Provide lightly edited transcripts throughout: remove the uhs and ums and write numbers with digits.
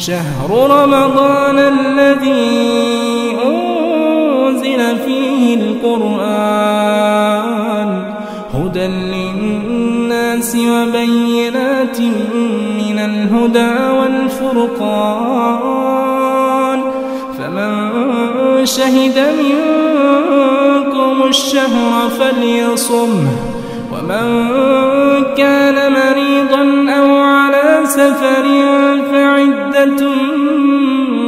شهر رمضان الذي أنزل فيه القرآن هدى للناس وبينات من الهدى والفرقان فمن شهد منكم الشهر فليصمه ومن كان مريضا أو على سفر فعدة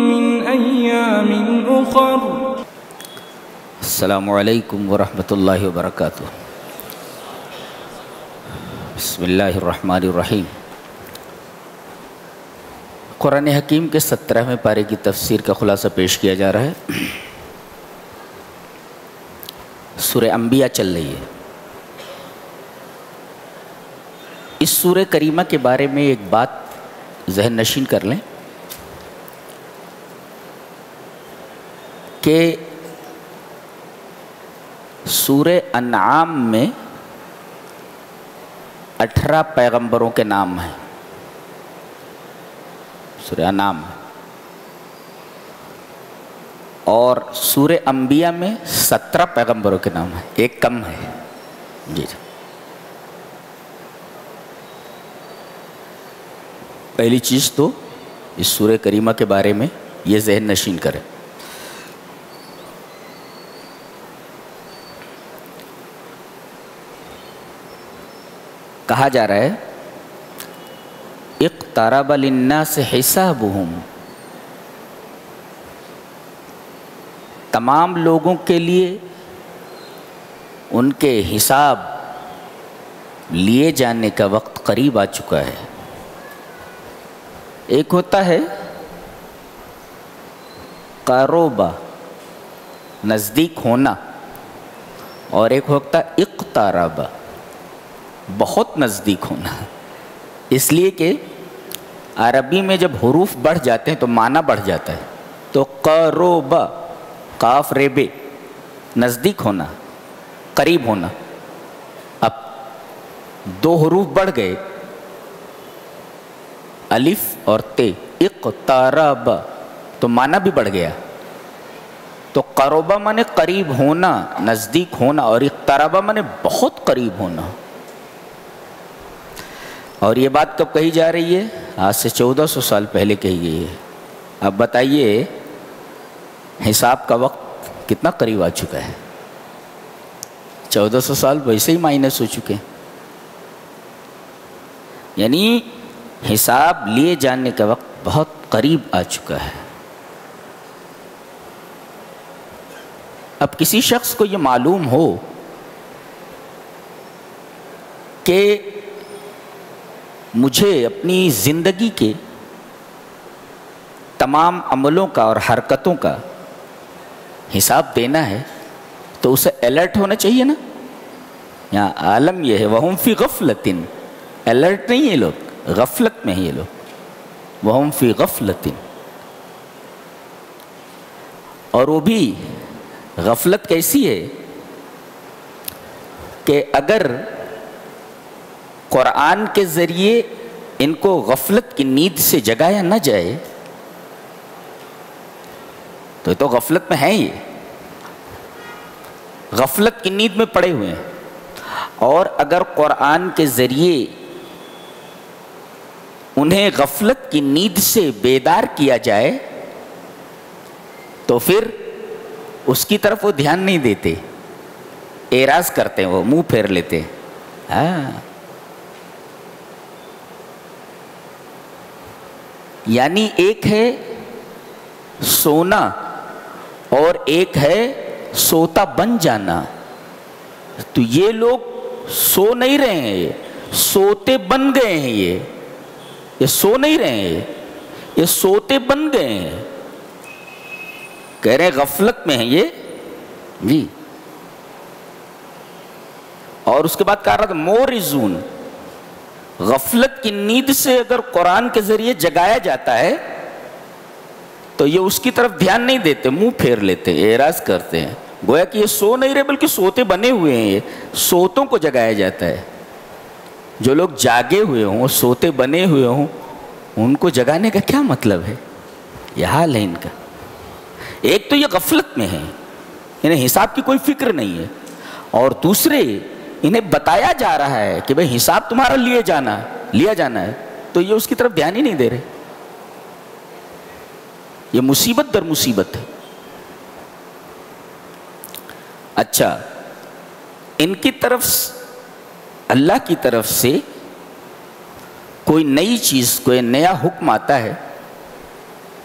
من أيام أخر. السلام علیکم ورحمۃ اللہ وبرکاتہ. بسم اللہ الرحمن الرحیم. قرآن حکیم کے 17ویں پارے کی تفسیر کا خلاصہ پیش کیا جا رہا ہے. سورہ انبیاء چل رہی ہے. اس سورہ کریمہ کے بارے میں ایک بات ذہن نشین کر لیں کہ سورہ انعام میں 18 پیغمبروں کے نام ہیں. سورہ انعام اور سورہ انبیاء میں 17 پیغمبروں کے نام ہیں. ایک کم ہے. جی پہلی چیز تو اس سورہ کریمہ کے بارے میں یہ ذہن نشین کریں. کہا جا رہا ہے اقترب للناس حسابهم. تمام لوگوں کے لیے ان کے حساب لیے جانے کا وقت قریب آ چکا ہے. ایک ہوتا ہے قربا نزدیک ہونا اور ایک ہوتا ہے اقتربا بہت نزدیک ہونا. اس لیے کہ عربی میں جب حروف بڑھ جاتے ہیں تو معنی بڑھ جاتا ہے. تو قربا قاف ریبے نزدیک ہونا قریب ہونا. اب دو حروف بڑھ گئے الف اور تے اقترب تو معنی بھی بڑھ گیا. تو قربا مانے قریب ہونا نزدیک ہونا اور اقتربا مانے بہت قریب ہونا. اور یہ بات کب کہی جا رہی ہے؟ آج سے 1400 سال پہلے کہی گئی ہے. اب بتائیے حساب کا وقت کتنا قریب آ چکا ہے. 1400 سال ویسے ہی مائنس ہو چکے ہیں. یعنی حساب لیے جانے کا وقت بہت قریب آ چکا ہے. اب کسی شخص کو یہ معلوم ہو کہ مجھے اپنی زندگی کے تمام عملوں کا اور حرکتوں کا حساب دینا ہے تو اسے الرٹ ہونا چاہیے نا. یہاں عالم یہ ہے وَهُمْ فِي غَفْلَةٍ. الرٹ نہیں ہے لوگ، غفلت میں ہیں یہ لوگ. وَهُمْ فِي غَفْلَةٍ. اور وہ بھی غفلت کیسی ہے کہ اگر قرآن کے ذریعے ان کو غفلت کی نیند سے جگایا نہ جائے تو یہ تو غفلت میں ہیں. یہ غفلت کی نیند میں پڑے ہوئے ہیں. اور اگر قرآن کے ذریعے انہیں غفلت کی نیند سے بیدار کیا جائے تو پھر اس کی طرف وہ دھیان نہیں دیتے، اعراض کرتے ہیں، وہ منہ پھیر لیتے ہیں. یعنی ایک ہے سونا اور ایک ہے سوتا بن جانا. تو یہ لوگ سو نہیں رہے ہیں، یہ سوتے بن گئے ہیں. یہ سو نہیں رہے ہیں، یہ سوتے بن گئے ہیں. کہہ رہے ہیں غفلت میں ہیں یہ جی. اور اس کے بعد کہا رہا تھا مورزون. غفلت کی نیند سے اگر قرآن کے ذریعے جگایا جاتا ہے تو یہ اس کی طرف دھیان نہیں دیتے، منہ پھیر لیتے، اعراض کرتے ہیں. گویا کہ یہ سو نہیں رہے بلکہ سوتے بنے ہوئے ہیں. یہ سوتوں کو جگایا جاتا ہے. جو لوگ جاگے ہوئے ہوں، سوتے بنے ہوئے ہوں، ان کو جگانے کا کیا مطلب ہے؟ یہ حال ہے ان کا. ایک تو یہ غفلت میں ہے، انہیں حساب کی کوئی فکر نہیں ہے، اور دوسرے انہیں بتایا جا رہا ہے کہ بھئی حساب تمہارا لیا جانا ہے، تو یہ اس کی طرف دھیان ہی نہیں دے رہے. یہ مصیبت در مصیبت ہے. اچھا، ان کی طرف اللہ کی طرف سے کوئی نئی چیز، کوئی نیا حکم آتا ہے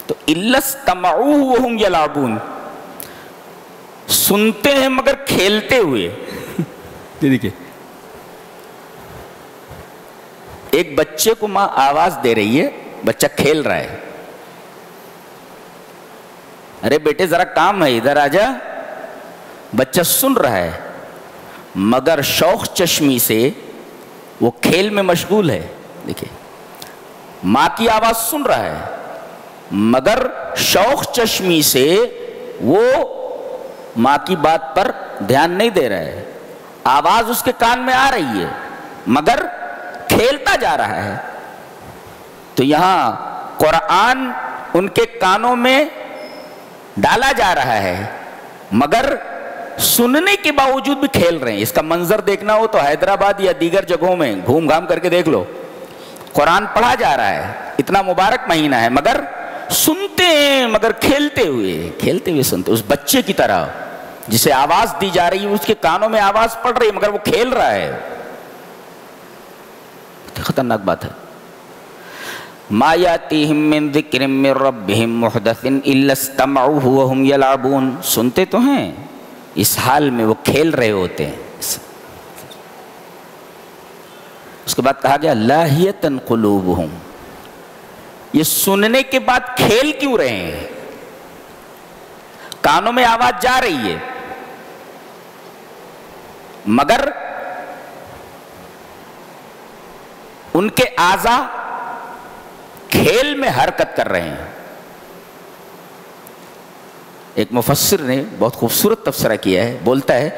تو اِلَّا اسْتَمَعُوهُ وَهُمْ يَلْعَبُونَ، سنتے ہیں مگر کھیلتے ہوئے. دیکھیے، ایک بچے کو ماں آواز دے رہی ہے، بچہ کھیل رہا ہے، ارے بیٹے ذرا کام ہے ادھر آجا. بچہ سن رہا ہے مگر شوق چشمی سے وہ کھیل میں مشغول ہے. دیکھیے، ماں کی آواز سن رہا ہے مگر شوق چشمی سے وہ ماں کی بات پر دھیان نہیں دے رہا ہے. آواز اس کے کان میں آ رہی ہے مگر کھیلتا جا رہا ہے. تو یہاں قرآن ان کے کانوں میں ڈالا جا رہا ہے مگر سننے کے باوجود بھی کھیل رہے ہیں. اس کا منظر دیکھنا ہو تو حیدرآباد یا دیگر جگہوں میں گھوم گھام کر کے دیکھ لو. قرآن پڑھا جا رہا ہے، اتنا مبارک مہینہ ہے، مگر سنتے ہیں مگر کھیلتے ہوئے سنتے. اس بچے کی طرح جسے آواز دی جا رہی ہے، اس کے کانوں میں آواز پڑ رہی ہے مگر وہ کھیل رہا ہے. خطرناک بات ہے. ما یاتیہم من ذکر من ربہم محدث الا استمعوہ وہم یلعبون. سنتے تو ہیں، اس حال میں وہ کھیل رہے ہوتے ہیں. اس کے بعد کہا گیا لاہیۃ قلوبہم. یہ سننے کے بعد کھیل کیوں رہے ہیں؟ کانوں میں آواز جا رہی ہے مگر ان کے اعضاء کھیل میں حرکت کر رہے ہیں. ایک مفسر نے بہت خوبصورت تفسیرہ کیا ہے، بولتا ہے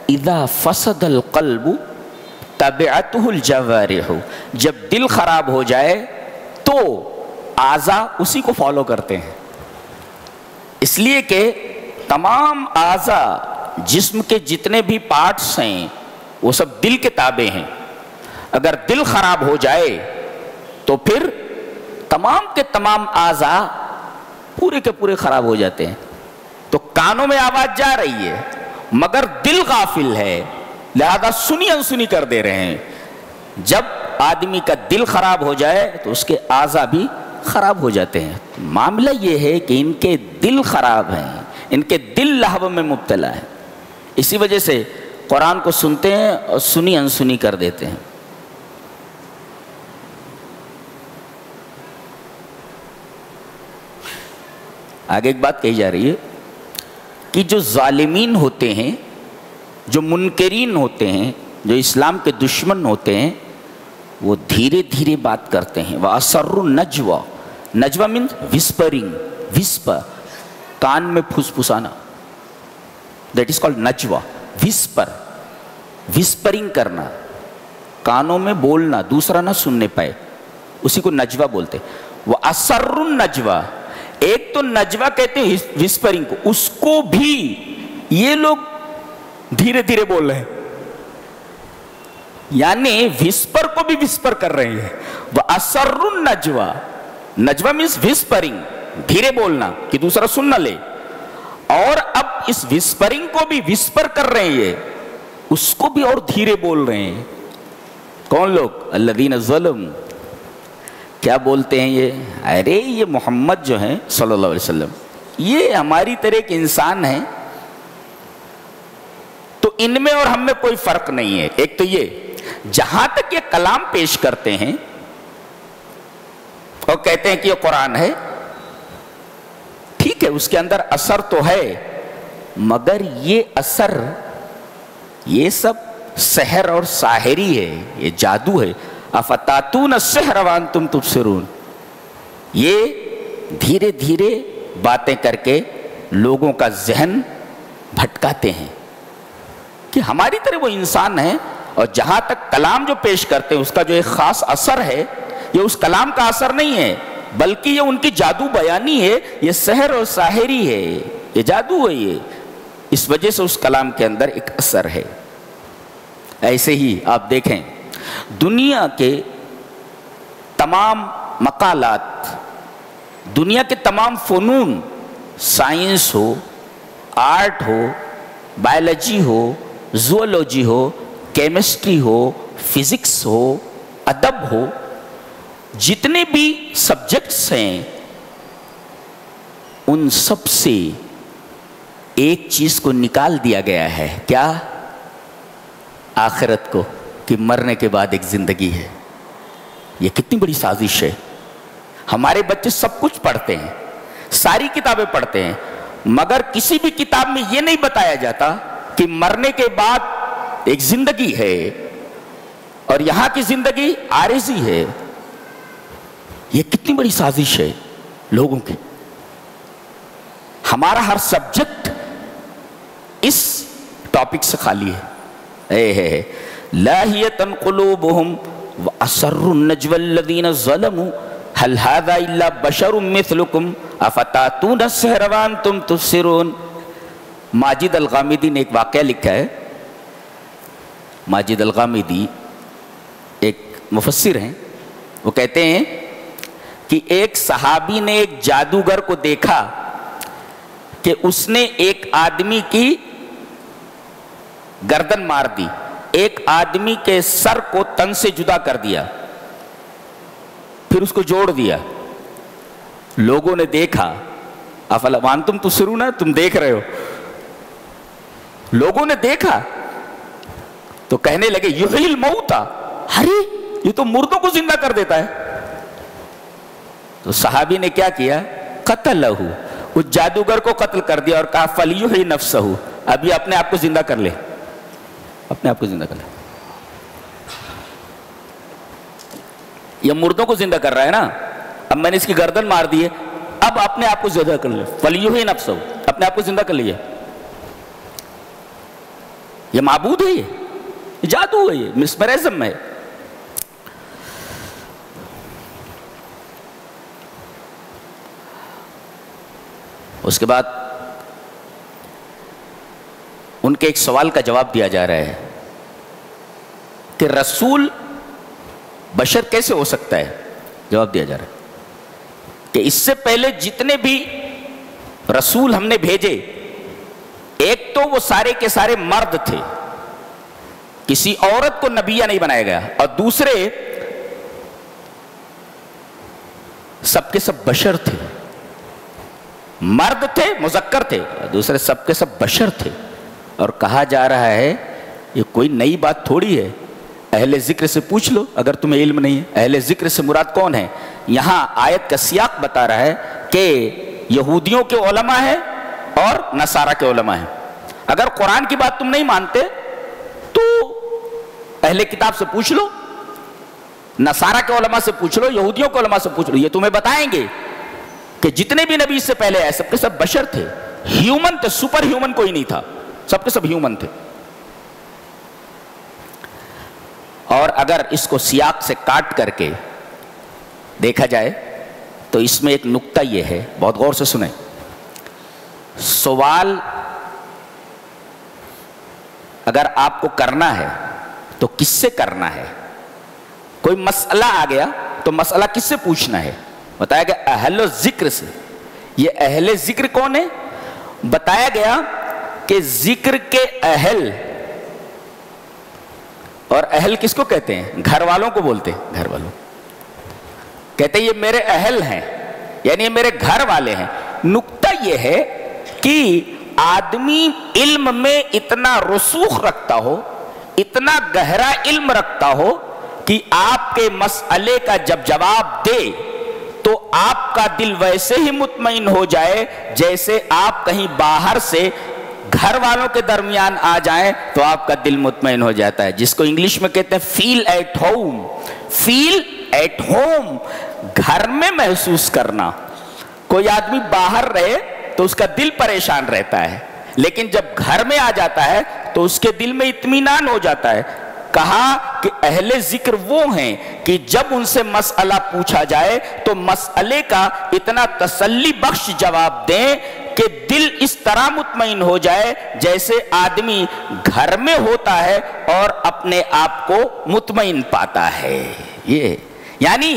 اذا فسد القلب تبعته الجوارح. جب دل خراب ہو جائے تو اعضاء اسی کو فالو کرتے ہیں. اس لیے کہ تمام اعضاء، جسم کے جتنے بھی پارٹس ہیں وہ سب دل کے تابع ہیں. اگر دل خراب ہو جائے تو پھر تمام کے تمام اعضاء پورے کے پورے خراب ہو جاتے ہیں. تو کانوں میں آواز جا رہی ہے مگر دل غافل ہے، لہذا سنی انسنی کر دے رہے ہیں. جب آدمی کا دل خراب ہو جائے تو اس کے اعضاء بھی خراب ہو جاتے ہیں. معاملہ یہ ہے کہ ان کے دل خراب ہیں، ان کے دل لہو میں مبتلا ہے. اسی وجہ سے قرآن کو سنتے ہیں اور سنی انسنی کر دیتے ہیں. آگے ایک بات کہی جا رہی ہے کہ جو ظالمین ہوتے ہیں، جو منکرین ہوتے ہیں، جو اسلام کے دشمن ہوتے ہیں، وہ دھیرے دھیرے بات کرتے ہیں. وَأَسَرُّ النَّجْوَى. نجوہ مینز وسپرنگ، وسپر، کان میں پھسپھسانا. دیٹ از کالڈ نجوہ. وسپر، وسپرنگ کرنا، کانوں میں بولنا، دوسرا نہ سننے پائے، اسی کو نجوہ بولتے. وَأَسَرُّ النَّجْوَى. ایک تو نجوہ کہتے ہیں وسپرنگ کو، اس کو بھی یہ لوگ دھیرے دھیرے بول رہے ہیں، یعنی وسپر کو بھی وسپر کر رہے ہیں. وَأَسَرُّ النَّجْوَى. نجوہ مینس وسپرنگ، دھیرے بولنا کہ دوسرا سن نہ لے. اور اب اس وسپرنگ کو بھی وسپر کر رہے ہیں، اس کو بھی اور دھیرے بول رہے ہیں. کون لوگ؟ الذین ظلموا. کیا بولتے ہیں یہ؟ ارے یہ محمد جو ہیں صلی اللہ علیہ وسلم، یہ ہماری طرح ایک انسان ہے، تو ان میں اور ہم میں کوئی فرق نہیں ہے. ایک تو یہ جہاں تک یہ کلام پیش کرتے ہیں اور کہتے ہیں کہ یہ قرآن ہے، ٹھیک ہے، اس کے اندر اثر تو ہے، مگر یہ اثر، یہ سب سحر اور ساحری ہے، یہ جادو ہے. افتاتون السحر وانتم تبصرون. یہ دھیرے دھیرے باتیں کر کے لوگوں کا ذہن بھٹکاتے ہیں کہ ہماری طرح وہ انسان ہیں، اور جہاں تک کلام جو پیش کرتے ہیں اس کا جو ایک خاص اثر ہے، یہ اس کلام کا اثر نہیں ہے، بلکہ یہ ان کی جادو بیانی ہے، یہ سحر اور ساحری ہے، یہ جادو ہے، یہ اس وجہ سے اس کلام کے اندر ایک اثر ہے۔ ایسے ہی آپ دیکھیں دنیا کے تمام مقالات، دنیا کے تمام فنون، سائنس ہو، آرٹ ہو، بایولوجی ہو، زوالوجی ہو، کیمسٹری ہو، فزکس ہو، ادب ہو، جتنے بھی سبجیکٹس ہیں ان سب سے ایک چیز کو نکال دیا گیا ہے، کیا؟ آخرت کو، کہ مرنے کے بعد ایک زندگی ہے۔ یہ کتنی بڑی سازش ہے۔ ہمارے بچے سب کچھ پڑھتے ہیں، ساری کتابیں پڑھتے ہیں، مگر کسی بھی کتاب میں یہ نہیں بتایا جاتا کہ مرنے کے بعد ایک زندگی ہے اور یہاں کی زندگی عارضی ہے۔ یہ کتنی بڑی سازش ہے لوگوں کی۔ ہمارا ہر سبجیکٹ اس ٹاپک سے خالی ہے۔ لاہیۃ قلوبہم واسروا النجوى الذین ظلموا هل هذا الا بشر مثلکم افتاتون السحر وانتم تبصرون۔ ماجد الغامدی نے ایک واقعہ لکھا ہے۔ ماجد الغامدی ایک مفسر ہیں، وہ کہتے ہیں کہ ایک صحابی نے ایک جادوگر کو دیکھا کہ اس نے ایک آدمی کی گردن مار دی، ایک آدمی کے سر کو تن سے جدا کر دیا، پھر اس کو جوڑ دیا۔ لوگوں نے دیکھا، افلا وانتم تبصرون، تم دیکھ رہے ہو۔ لوگوں نے دیکھا تو کہنے لگے یحیی الموتى، ارے یہ تو مردوں کو زندہ کر دیتا ہے۔ تو صحابی نے کیا کیا؟ قتلہ، اس جادوگر کو قتل کر دیا اور کہا فلیحیی نفسہ، اب یہ اپنے آپ کو زندہ کر لے، اپنے آپ کو زندہ کر لے۔ یہ مردوں کو زندہ کر رہا ہے نا، اب میں نے اس کی گردن مار دی ہے، اب اپنے آپ کو زندہ کر لے، فلیحیی نفسہ، اپنے آپ کو زندہ کر لیا۔ یہ معبود ہے، یہ جادو ہے، یہ مسمرزم ہے۔ اس کے بعد ان کے ایک سوال کا جواب دیا جا رہا ہے کہ رسول بشر کیسے ہو سکتا ہے؟ جواب دیا جا رہا ہے کہ اس سے پہلے جتنے بھی رسول ہم نے بھیجے، ایک تو وہ سارے کے سارے مرد تھے، کسی عورت کو نبیہ نہیں بنایا گیا، اور دوسرے سب کے سب بشر تھے، مرد تھے، مذکر تھے، دوسرے سب کے سب بشر تھے۔ اور کہا جا رہا ہے یہ کوئی نئی بات تھوڑی ہے، اہل ذکر سے پوچھ لو اگر تمہیں علم نہیں ہے۔ اہل ذکر سے مراد کون ہے؟ یہاں آیت کا سیاق بتا رہا ہے کہ یہودیوں کے علماء ہیں اور نصارہ کے علماء ہیں۔ اگر قرآن کی بات تم نہیں مانتے تو اہل کتاب سے پوچھ لو، نصارہ کے علماء سے پوچھ لو، یہودیوں کے علماء سے پوچھ لو، یہ تمہیں بتائیں گے کہ جتنے بھی نبی سے پہلے آئے سب کے سب بشر تھے، ہیومن تھے، سپر ہیومن کوئی نہیں تھا، سب کے سب ہیومن تھے۔ اور اگر اس کو سیاق سے کاٹ کر کے دیکھا جائے تو اس میں ایک نقطہ یہ ہے، بہت غور سے سنیں۔ سوال اگر آپ کو کرنا ہے تو کس سے کرنا ہے؟ کوئی مسئلہ آ گیا تو مسئلہ کس سے پوچھنا ہے؟ بتایا گیا اہل ذکر سے۔ یہ اہل ذکر کون ہے؟ بتایا گیا کہ ذکر کے اہل، اور اہل کس کو کہتے ہیں؟ گھر والوں کو بولتے ہیں، گھر والوں کہتے ہیں یہ میرے اہل ہیں، یعنی یہ میرے گھر والے ہیں۔ نقطہ یہ ہے کہ آدمی علم میں اتنا رسوخ رکھتا ہو، اتنا گہرا علم رکھتا ہو کہ آپ کے مسئلے کا جب جواب دے تو آپ کا دل ویسے ہی مطمئن ہو جائے جیسے آپ کہیں باہر سے گھر والوں کے درمیان آ جائیں تو آپ کا دل مطمئن ہو جاتا ہے، جس کو انگلش میں کہتے ہیں feel at home. Feel at home, گھر میں محسوس کرنا۔ کوئی آدمی باہر رہے تو اس کا دل پریشان رہتا ہے، لیکن جب گھر میں آ جاتا ہے تو اس کے دل میں اطمینان ہو جاتا ہے۔ کہا کہ اہل ذکر وہ ہیں کہ جب ان سے مسئلہ پوچھا جائے تو مسئلے کا اتنا تسلی بخش جواب دیں کہ دل اس طرح مطمئن ہو جائے جیسے آدمی گھر میں ہوتا ہے اور اپنے آپ کو مطمئن پاتا ہے. یہ یعنی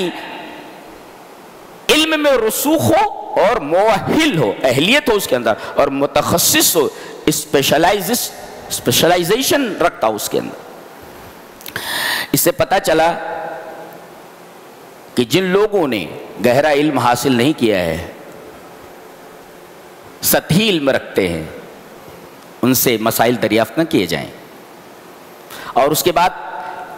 علم میں رسوخ ہو اور موہل ہو، اہلیت ہو اس کے اندر، اور متخصص ہو، اسپیشلائزیشن رکھتا ہو اس کے اندر. اس سے پتہ چلا کہ جن لوگوں نے گہرا علم حاصل نہیں کیا ہے، سطحی علم رکھتے ہیں، ان سے مسائل دریافت نہ کیے جائیں. اور اس کے بعد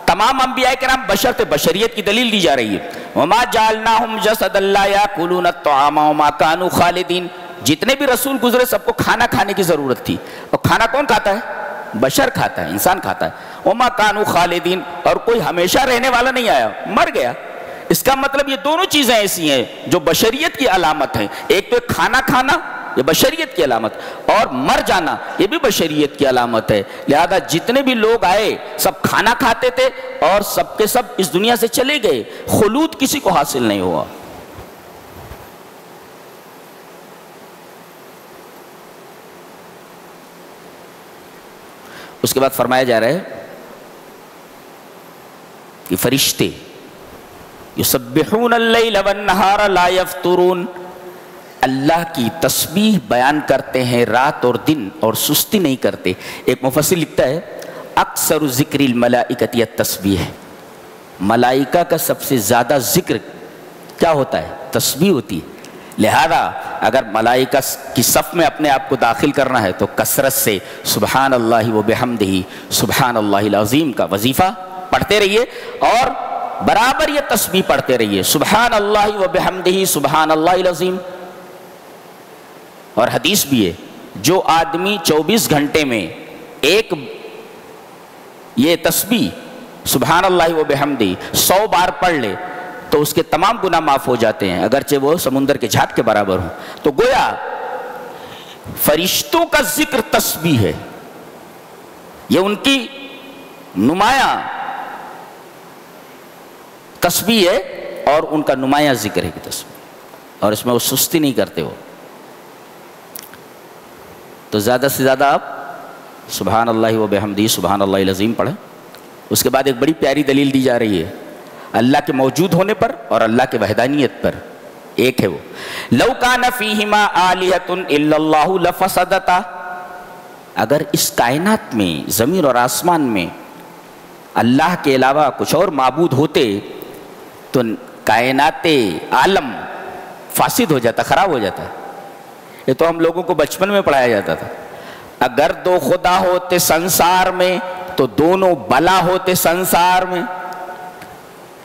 تمام انبیاء کرام بشر تھے، بشریت کی دلیل دی جا رہی ہے. وَمَا جَعَلْنَاهُمْ جَسَدًا لَا يَأْكُلُونَ الطَّعَامَ وَمَا كَانُوا خَالِدِينَ. جتنے بھی رسول گزرے سب کو کھانا کھانے کی ضرورت تھی، اور کھانا کون کھاتا ہے؟ بشر کھاتا ہے، انسان کھاتا ہے. وَمَا كَانُوا خَالِدِينَ. اور کوئی ہمیشہ رہنے والا نہیں آیا، مر گیا. اس کا مطلب یہ دونوں چیزیں ایسی ہیں جو بشریت کی علامت ہیں. ایک تو کھانا کھانا، یہ بشریت کی علامت، اور مر جانا یہ بھی بشریت کی علامت ہے. لہذا جتنے بھی لوگ آئے سب کھانا کھاتے تھے اور سب کے سب اس دنیا سے چلے گئے. خلود کسی کو حاصل نہیں ہوا. اس کے بعد فرمایا جا رہا ہے کہ فرشتے یسبحون اللیل والنہار لا یفترون، اللہ کی تسبیح بیان کرتے ہیں رات اور دن اور سستی نہیں کرتے. ایک مفسر لکھتا ہے اکثر ذکر الملائکۃ التسبیح، ملائکہ کا سب سے زیادہ ذکر کیا ہوتا ہے؟ تسبیح ہوتی ہے. لہذا اگر ملائکہ کی صف میں اپنے آپ کو داخل کرنا ہے تو کثرت سے سبحان اللہ و بحمدہ سبحان اللہ العظیم کا وظیفہ پڑھتے رہیے، اور برابر یہ تسبیح پڑھتے رہیے سبحان اللہ و بحمدہ سبحان اللہ العظیم. اور حدیث بھی ہے جو آدمی 24 گھنٹے میں ایک یہ تسبیح سبحان اللہ و بحمدہ 100 بار پڑھ لے تو اس کے تمام گناہ معاف ہو جاتے ہیں، اگرچہ وہ سمندر کے جھاگ کے برابر ہوں. تو گویا فرشتوں کا ذکر تسبیح ہے، یہ ان کی نمایاں تسبیح ہے اور ان کا نمایاں ذکر ہے کہ تسبیح، اور اس میں وہ سستی نہیں کرتے. وہ تو زیادہ سے زیادہ آپ سبحان اللہ و بحمدہ سبحان اللہ العظیم پڑھیں. اس کے بعد ایک بڑی پیاری دلیل دی جا رہی ہے اللہ کے موجود ہونے پر اور اللہ کے وحدانیت پر. ایک ہے وہ لو کان فیہما آلہۃ الا اللہ لفسدتا، اگر اس کائنات میں زمین اور آسمان میں اللہ کے علاوہ کچھ اور معبود ہوتے تو کائنات عالم فاسد ہو جاتا، خراب ہو جاتا. یہ تو ہم لوگوں کو بچپن میں پڑھایا جاتا تھا. اگر دو خدا ہوتے سنسار میں تو دونوں بلا ہوتے سنسار میں.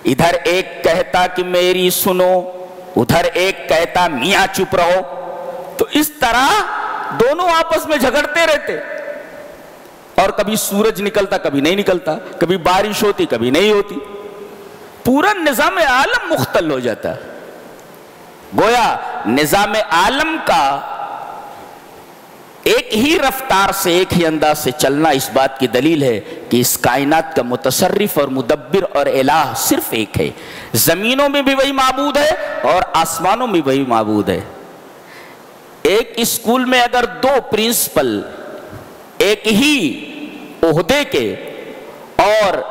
ادھر ایک کہتا کہ میری سنو، ادھر ایک کہتا میاں چپ رہو. تو اس طرح دونوں آپس میں جھگڑتے رہتے، اور کبھی سورج نکلتا کبھی نہیں نکلتا، کبھی بارش ہوتی کبھی نہیں ہوتی. پورا نظام عالم مختل ہو جاتا. گویا نظام عالم کا ایک ہی رفتار سے ایک ہی انداز سے چلنا اس بات کی دلیل ہے کہ اس کائنات کا متصرف اور مدبر اور الہ صرف ایک ہے. زمینوں میں بھی وہی معبود ہے اور آسمانوں میں وہی معبود ہے. ایک اسکول میں اگر 2 پرنسپل ایک ہی عہدے کے اور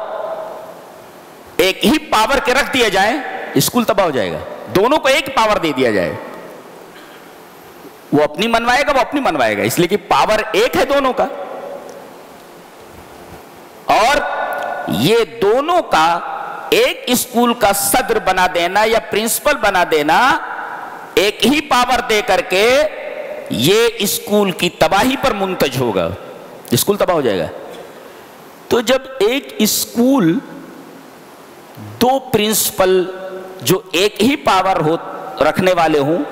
ایک ہی پاور کے رکھ دیا جائے اسکول تباہ ہو جائے گا. دونوں کو ایک پاور دے دیا جائے، وہ اپنی منوائے گا وہ اپنی منوائے گا، اس لیے کہ پاور ایک ہے دونوں کا. اور یہ دونوں کا ایک اسکول کا صدر بنا دینا یا پرنسپل بنا دینا ایک ہی پاور دے کر کے، یہ اسکول کی تباہی پر منتج ہوگا، اسکول تباہ ہو جائے گا. تو جب ایک اسکول 2 پرنسپل جو ایک ہی پاور رکھنے والے ہوں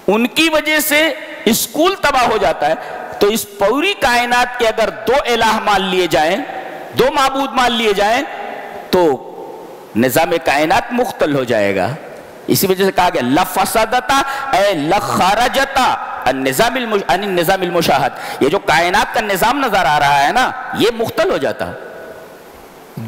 ان کی وجہ سے اسکول تباہ ہو جاتا ہے، تو اس پوری کائنات کے اگر 2 الہ مان لیے جائیں، 2 معبود مان لیے جائیں تو نظام کائنات مختل ہو جائے گا. اسی وجہ سے کہا گیا لفسدتا اے لخرجتا النظام المشاہد. یہ جو کائنات کا نظام نظر آ رہا ہے نا، یہ مختل ہو جاتا.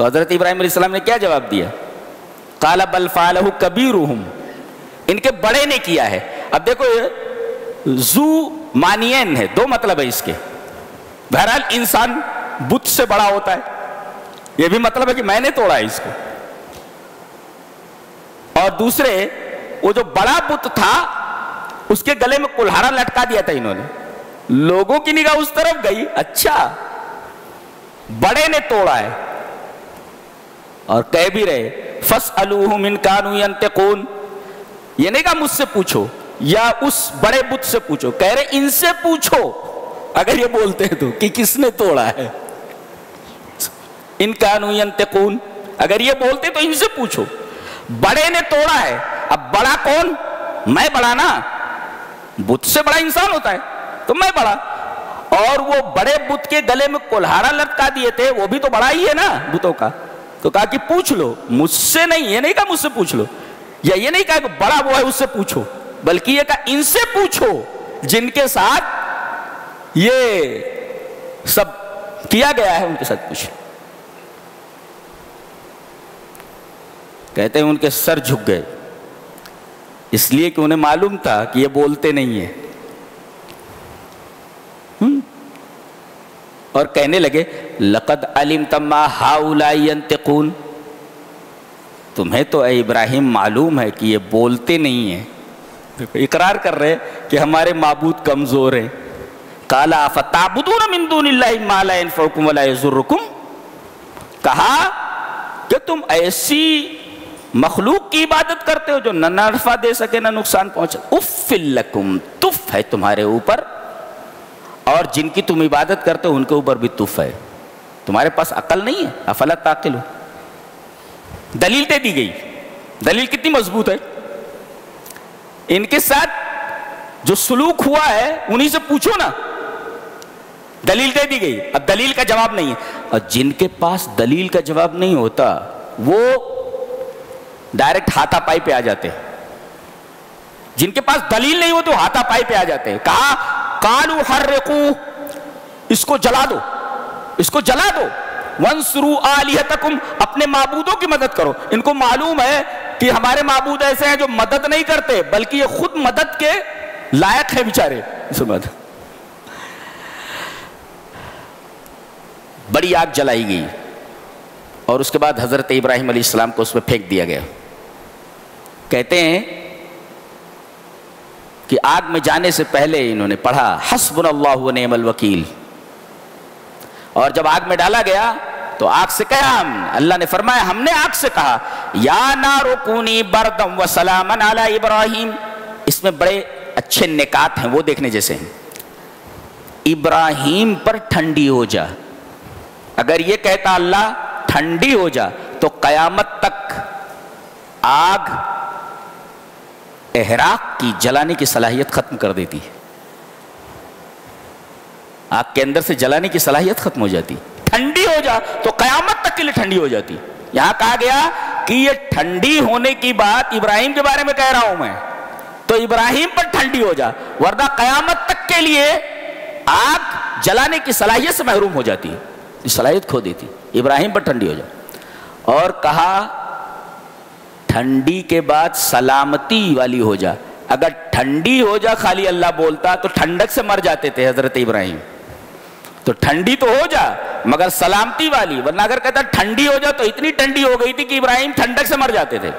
تو حضرت ابراہیم علیہ السلام نے کیا جواب دیا؟ قال بل فعلہ کبیرہم، ان کے بڑے نے کیا ہے۔ اب دیکھو ذو معنیین ہے، دو مطلب ہے اس کے۔ بہرحال انسان بت سے بڑا ہوتا ہے، یہ بھی مطلب ہے کہ میں نے توڑا ہے اس کو، اور دوسرے وہ جو بڑا بت تھا اس کے گلے میں کلہاڑا لٹکا دیا تھا انہوں نے، لوگوں کی نگاہ اس طرف گئی، اچھا بڑے نے توڑا ہے، اور کہہ بھی رہے فَاسْأَلُوهُمْ إِنْ كَانُوا يَنْتِقُونَ، یہ نہیں کہا مجھ سے پوچھو یا اس بڑے بت سے پوچھو، کہہ رہے ان سے پوچھو اگر یہ بولتے ہیں تو کہ کس نے توڑا ہے۔ ان كانوا ينطقون، اگر یہ بولتے تو ان سے پوچھو، بڑے نے توڑا ہے۔ اب بڑا کون؟ میں بڑا نا، بت سے بڑا انسان ہوتا ہے تو میں بڑا، اور وہ بڑے بت کے گلے میں کلہاڑا لٹکا دیے تھے، وہ بھی تو بڑا ہی ہے نا بتوں کا، تو کہا کہ پوچھ لو مجھ سے نہیں، یہ نہیں کہا مجھ سے پوچھ لو، یا یہ نہیں کہا کہ بڑا وہ ہے اس سے پوچھو، بلکہ یہ کہا ان سے پوچھو جن کے ساتھ یہ سب کیا گیا ہے، ان کے ساتھ پوچھو۔ کہتے ہیں ان کے سر جھک گئے، اس لیے کہ انہیں معلوم تھا کہ یہ بولتے نہیں ہیں، اور کہنے لگے لقد علمت ما هؤلاء ينطقون، تمہیں تو اے ابراہیم معلوم ہے کہ یہ بولتے نہیں ہیں، اقرار کر رہے کہ ہمارے معبود کمزور ہیں۔ قال افتعبدون من دون اللہ ما لا ينفعكم ولا يضركم، کہا کہ تم ایسی مخلوق کی عبادت کرتے ہو جو نہ نفع دے سکے نہ نقصان پہنچے، اف لکم، تف ہے تمہارے اوپر، اور جن کی تم عبادت کرتے ہو ان کے اوپر بھی تف ہے، تمہارے پاس عقل نہیں ہے، افلا تعقلون۔ دلیل دے دی گئی، دلیل کتنی مضبوط ہے، ان کے ساتھ جو سلوک ہوا ہے انہی سے پوچھو نا، دلیل دے دی گئی، اب دلیل کا جواب نہیں ہے، اور جن کے پاس دلیل کا جواب نہیں ہوتا وہ ڈائریکٹ ہاتھا پائی پہ آ جاتے ہیں، جن کے پاس دلیل نہیں ہوتی وہ ہاتھا پائی پہ آ جاتے ہیں۔ کہا قالوا حرقوا، اس کو جلا دو، اس کو جلا دو، وانصروا آلہتکم، اپنے معبودوں کی مدد کرو۔ ان کو معلوم ہے کہ ہمارے معبود ایسے ہیں جو مدد نہیں کرتے بلکہ یہ خود مدد کے لائق ہے بیچارے، بڑی آگ جلائی گئی، اور اس کے بعد حضرت ابراہیم علیہ السلام کو اس میں پھینک دیا گیا۔ کہتے ہیں کہ آگ میں جانے سے پہلے انہوں نے پڑھا حسبنا اللہ ونعم الوکیل، اور جب آگ میں ڈالا گیا تو آگ سے کہا، اللہ نے فرمایا ہم نے آگ سے کہا یا نار کونی بردم وسلاما علی ابراہیم۔ اس میں بڑے اچھے نکات ہیں، وہ دیکھنے جیسے ہیں۔ ابراہیم پر ٹھنڈی ہو جا، اگر یہ کہتا اللہ ٹھنڈی ہو جا تو قیامت تک آگ احراق کی، جلانے کی صلاحیت ختم کر دیتی ہے، آگ کے اندر سے جلانے کی صلاحیت ختم ہو جاتی، ٹھنڈی ہو جا تو قیامت تک کے لیے ٹھنڈی ہو جاتی۔ یہاں کہا گیا کہ یہ ٹھنڈی ہونے کی بات ابراہیم کے بارے میں کہہ رہا ہوں میں، تو ابراہیم پر ٹھنڈی ہو جا، ورنہ قیامت تک کے لیے آگ جلانے کی صلاحیت سے محروم ہو جاتی ہے، صلاحیت کھو دیتی، ابراہیم پر ٹھنڈی ہو جا۔ اور کہا ٹھنڈی کے بعد سلامتی والی ہو جا، اگر ٹھنڈی ہو جا خالی اللہ بولتا تو ٹھنڈک سے مر جاتے تھے حضرت ابراہیم، تو ٹھنڈی تو ہو جا مگر سلامتی والی، ورنہ اگر کہتا ٹھنڈی ہو جا تو اتنی ٹھنڈی ہو گئی تھی کہ ابراہیم ٹھنڈک سے مر جاتے تھے۔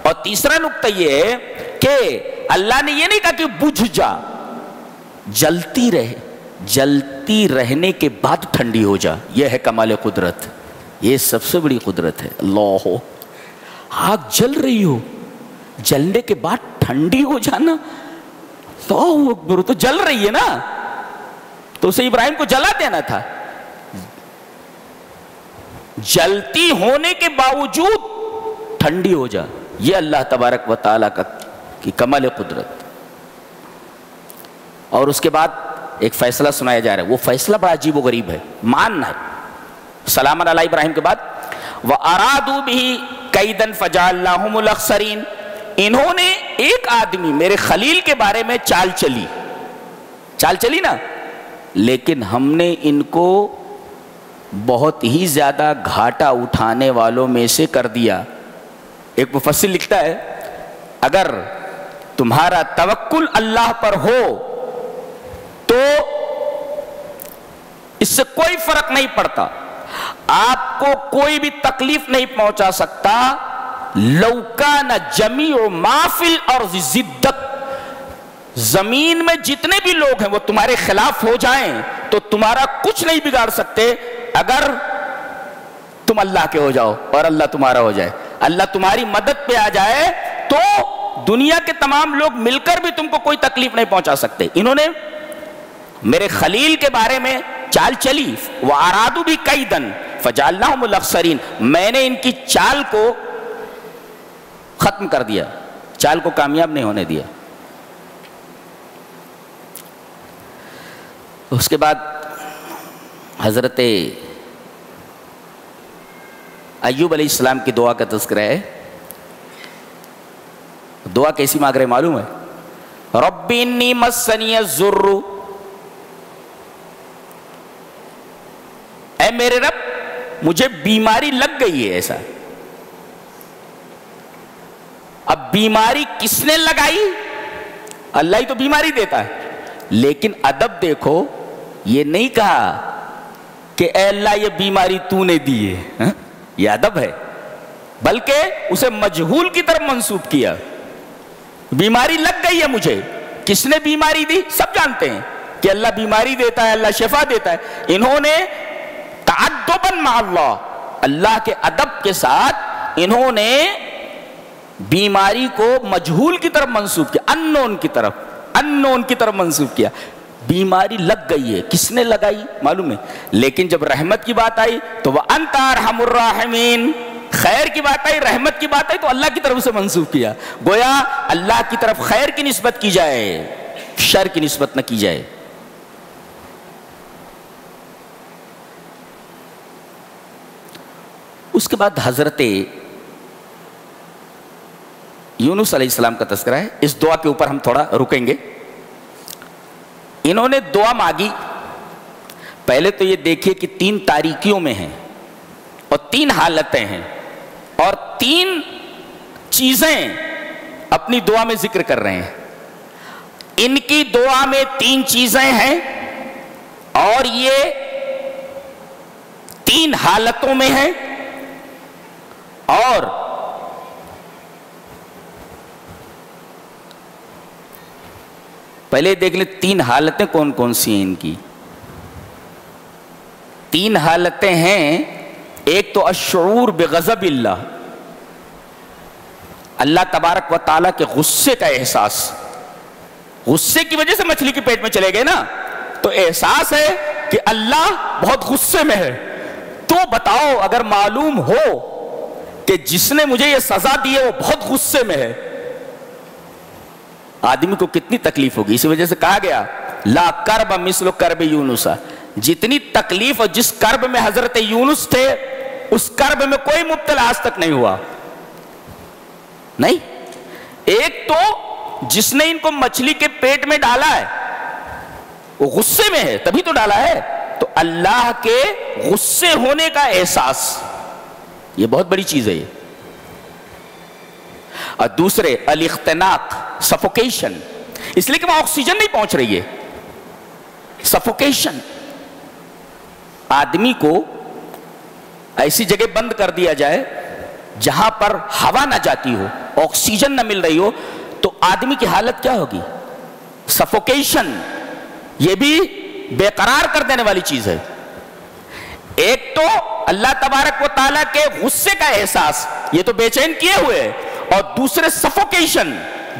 اور تیسرا نقطہ یہ ہے کہ اللہ نے یہ نہیں کہا کہ بجھ جا، جلتی رہے، جلتی رہنے کے بعد ٹھنڈی ہو جا، یہ ہے کمال قدرت، یہ سب سے بڑی قدرت ہے۔ اللہ ہو، آگ جل رہی ہو، جلنے کے بعد ٹھنڈی ہو جانا، اللہ اکبر، تو جل رہی ہے نا، تو اسے ابراہیم کو جلا دینا تھا، جلتی ہونے کے باوجود ٹھنڈی ہو جا، یہ اللہ تبارک و تعالیٰ کی کمال قدرت۔ اور اس کے بعد ایک فیصلہ سنایا جا رہا ہے، وہ فیصلہ بڑا عجیب و غریب ہے، ماننا ہے۔ سلام علی ابراہیم کے بعد وَأَرَادُوا بِهِ كَيْدًا فَجَعَلْنَاهُمُ الْأَخْسَرِينَ، انہوں نے ایک آدمی میرے خلیل کے بارے میں چال چلی نا، لیکن ہم نے ان کو بہت ہی زیادہ گھاٹا اٹھانے والوں میں سے کر دیا۔ ایک مفسر لکھتا ہے اگر تمہارا توکل اللہ پر ہو تو اس سے کوئی فرق نہیں پڑتا، آپ کو کوئی بھی تکلیف نہیں پہنچا سکتا۔ لو کان جمیع ما فی الارض ضدک، زمین میں جتنے بھی لوگ ہیں وہ تمہارے خلاف ہو جائیں تو تمہارا کچھ نہیں بگاڑ سکتے اگر تم اللہ کے ہو جاؤ اور اللہ تمہارا ہو جائے، اللہ تمہاری مدد پہ آ جائے تو دنیا کے تمام لوگ مل کر بھی تم کو کوئی تکلیف نہیں پہنچا سکتے۔ انہوں نے میرے خلیل کے بارے میں چال چلی، وَأَرَادُوا بِي كَيْدًا فَجَعَلْنَاهُمُ الْأَخْسَرِينَ، میں نے ان کی چال کو ختم کر دیا، چال کو کامیاب نہیں ہونے دیا۔ اس کے بعد حضرت ایوب علیہ السلام کی دعا کا تذکرہ ہے۔ دعا کیسی مانگ رہے معلوم ہے؟ رب انی مسنی الضر، اے میرے رب مجھے بیماری لگ گئی ہے ایسا۔ اب بیماری کس نے لگائی؟ اللہ ہی تو بیماری دیتا ہے، لیکن ادب دیکھو، یہ نہیں کہا کہ اے اللہ یہ بیماری تو نے دی ہے، یہ ادب ہے، بلکہ اسے مجہول کی طرف منسوب کیا۔ بیماری لگ گئی ہے مجھے، کس نے بیماری دی؟ سب جانتے ہیں کہ اللہ بیماری دیتا ہے، اللہ شفا دیتا ہے۔ انہوں نے تعدبا مع اللہ، اللہ کے ادب کے ساتھ انہوں نے بیماری کو مجہول کی طرف منسوب کیا، انون کی طرف منسوب کیا۔ بیماری لگ گئی ہے، کس نے لگائی معلوم ہے، لیکن جب رحمت کی بات آئی تو وَأَنْتَ أَرْحَمُ الرَّاحِمِينَ، خیر کی بات آئی، رحمت کی بات آئی تو اللہ کی طرف اسے منسوب کیا۔ گویا اللہ کی طرف خیر کی نسبت کی جائے، شر کی نسبت نہ کی جائے۔ اس کے بعد حضرت یونس علیہ السلام کا تذکرہ ہے، اس دعا کے اوپر ہم تھوڑا رکیں گے۔ انہوں نے دعا مانگی، پہلے تو یہ دیکھیے کہ 3 تاریکیوں میں ہیں اور 3 حالتیں ہیں اور 3 چیزیں اپنی دعا میں ذکر کر رہے ہیں۔ ان کی دعا میں 3 چیزیں ہیں اور یہ 3 حالتوں میں ہیں، اور پہلے دیکھ لیں 3 حالتیں کون کون سی ہیں ان کی۔ 3 حالتیں ہیں، ایک تو الشعور بغضب اللہ، اللہ تبارک و تعالیٰ کے غصے کا احساس۔ غصے کی وجہ سے مچھلی کے پیٹ میں چلے گئے نا، تو احساس ہے کہ اللہ بہت غصے میں ہے۔ تو بتاؤ اگر معلوم ہو کہ جس نے مجھے یہ سزا دی ہے وہ بہت غصے میں ہے، آدمی کو کتنی تکلیف ہوگی۔ اسی وجہ سے کہا گیا لا کرب مثل کرب یونس، جتنی تکلیف اور جس کرب میں حضرت یونس تھے اس کرب میں کوئی مبتلا آج تک نہیں ہوا۔ نہیں، ایک تو جس نے ان کو مچھلی کے پیٹ میں ڈالا ہے وہ غصے میں ہے، تبھی تو ڈالا ہے، تو اللہ کے غصے ہونے کا احساس، یہ بہت بڑی چیز ہے یہ۔ اور دوسرے الاختناق، سفوکیشن، اس لیے کہ وہاں آکسیجن نہیں پہنچ رہی ہے، سفوکیشن۔ آدمی کو ایسی جگہ بند کر دیا جائے جہاں پر ہوا نہ جاتی ہو، آکسیجن نہ مل رہی ہو، تو آدمی کی حالت کیا ہوگی؟ سفوکیشن۔ یہ بھی بے قرار کر دینے والی چیز ہے۔ ایک تو اللہ تبارک و تعالیٰ کے غصے کا احساس، یہ تو بے چین کیے ہوئے ہے، اور دوسرے سفوکیشن،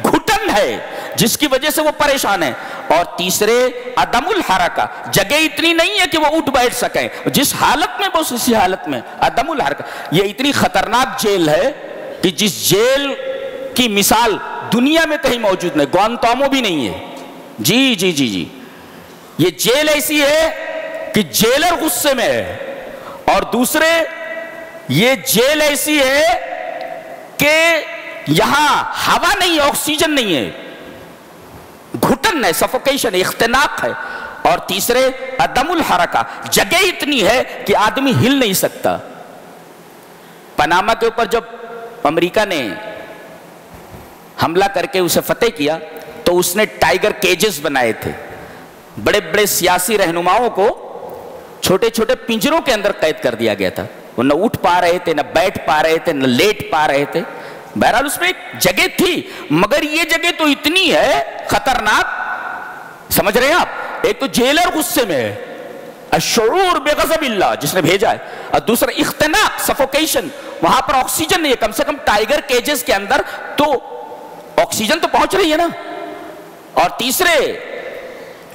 گھٹن ہے جس کی وجہ سے وہ پریشان ہے، اور تیسرے عدم الحرکہ، جگہ اتنی نہیں ہے کہ وہ اٹھ بیٹھ سکیں، جس حالت میں بس اسی حالت میں عدم الحرکہ۔ یہ اتنی خطرناک جیل ہے کہ جس جیل کی مثال دنیا میں کہیں موجود نہیں، گوانتانامو بھی نہیں ہے۔ جی جی جی جی، یہ جیل ایسی ہے کہ جیلر غصے میں ہے، اور دوسرے یہ جیل ایسی ہے کہ یہاں ہوا نہیں ہے، آکسیجن نہیں ہے، گھٹن ہے، سفوکیشن، اختناق ہے، اور تیسرے عدم الحرکہ، جگہ اتنی ہے کہ آدمی ہل نہیں سکتا۔ پاناما کے اوپر جب امریکہ نے حملہ کر کے اسے فتح کیا تو اس نے ٹائیگر کیجز بنائے تھے، بڑے بڑے سیاسی رہنماؤں کو چھوٹے چھوٹے پنجروں کے اندر قید کر دیا گیا تھا، وہ نہ اٹھ پا رہے تھے، نہ بیٹھ پا رہے تھے، نہ لیٹ پا رہے تھے۔ بہرحال اس میں ایک جگہ تھی، مگر یہ جگہ تو اتنی ہے خطرناک، سمجھ رہے ہیں آپ؟ ایک تو جیلر غصے میں ہے، الشعور بغضب اللہ جس نے بھیجا ہے، اور دوسرا اختناق، سفوکیشن، وہاں پر آکسیجن نہیں ہے، کم سے کم ٹائیگر کیجز کے اندر تو آکسیجن تو پہنچ رہی ہے نا، اور تیسرے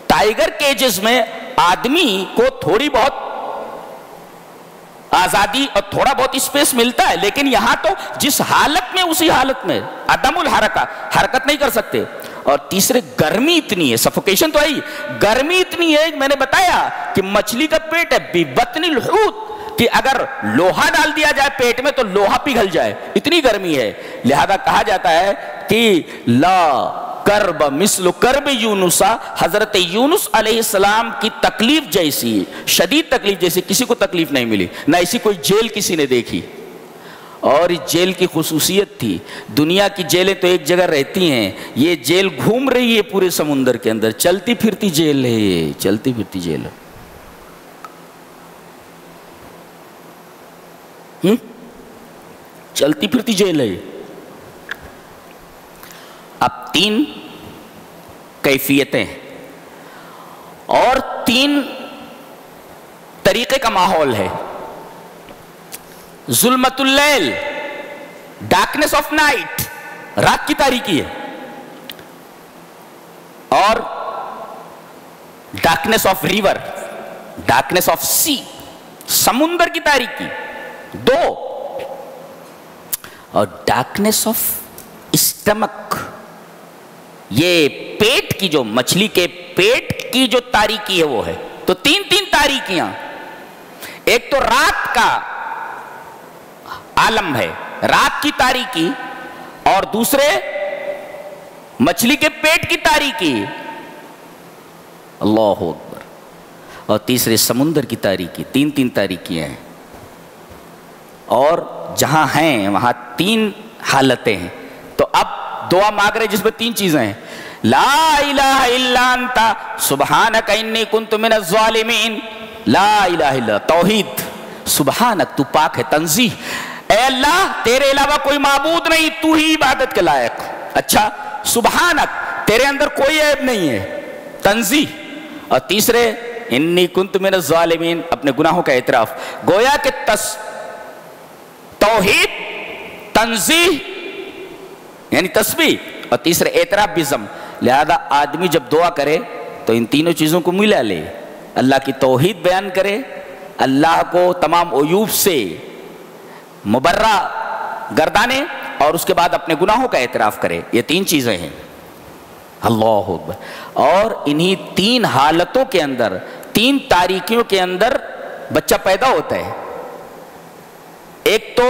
ٹائیگر کیجز میں آدمی کو تھوڑی بہت آزادی اور تھوڑا بہت اسپیس ملتا ہے، لیکن یہاں تو جس حالت میں اسی حالت میں عدم الحرکہ، حرکت نہیں کر سکتے، اور تیسرے گرمی اتنی ہے، سفوکیشن تو آئی، گرمی اتنی ہے، میں نے بتایا کہ مچھلی کا پیٹ ہے بِبَطْنِ الْحُوتِ، کہ اگر لوہا ڈال دیا جائے پیٹ میں تو لوہا پگھل جائے، اتنی گرمی ہے، لہذا کہا جاتا ہے کہ لا کرب مثل کرب یونسا، حضرت یونس علیہ السلام کی تکلیف جیسی، شدید تکلیف جیسی کسی کو تکلیف نہیں ملی، نہ ایسی کوئی جیل کسی نے دیکھی۔ اور اس جیل کی خصوصیت تھی، دنیا کی جیلیں تو ایک جگہ رہتی ہیں، یہ جیل گھوم رہی ہے پورے سمندر کے اندر، چلتی پھرتی جیل ہے، یہ چلتی پھرتی جیل ہے۔ چلتی پھرتی جیل ہے۔ اب 3 کیفیتیں اور 3 طریقے کا ماحول ہے۔ ظلمت اللیل، ڈارکنیس آف نائٹ، رات کی تاریکی ہے، اور darkness of river, darkness of sea, سمندر کی تاریکی 2، اور ڈارکنیس آف اسٹمک، یہ پیٹ کی جو مچھلی کے پیٹ کی جو تاریکی ہے وہ ہے۔ تو 3 تاریکیاں، ایک تو رات کا عالم ہے، رات کی تاریکی، اور دوسرے مچھلی کے پیٹ کی تاریکی، اللہ اکبر، اور تیسرے سمندر کی تاریکی۔ 3 تاریکیاں ہیں، اور جہاں ہیں وہاں 3 حالتیں ہیں۔ تو اب دعا مانگ رہے جس میں 3 چیزیں ہیں، لا الہ الا انت سبحانک انی کنت من الظالمین، لا الہ الا، توحید، سبحانک، تو پاک ہے، تنزیہ، اے اللہ تیرے علاوہ کوئی معبود نہیں، تو ہی عبادت کے لائق، اچھا، سبحانک، تیرے اندر کوئی عیب نہیں ہے، تنزیہ، اور تیسرے انی کنت من الظالمین، اپنے گناہوں کا اعتراف، گویا کہ توحید، تنزیہ یعنی تسبیح، اور تیسرے اعتراف بزم۔ لہذا آدمی جب دعا کرے تو ان تینوں چیزوں کو ملا لے، اللہ کی توحید بیان کرے، اللہ کو تمام عیوب سے مبرہ گردانے، اور اس کے بعد اپنے گناہوں کا اعتراف کرے، یہ 3 چیزیں ہیں، اللہ اکبر۔ اور انہی 3 حالتوں کے اندر، 3 تاریکیوں کے اندر بچہ پیدا ہوتا ہے۔ ایک تو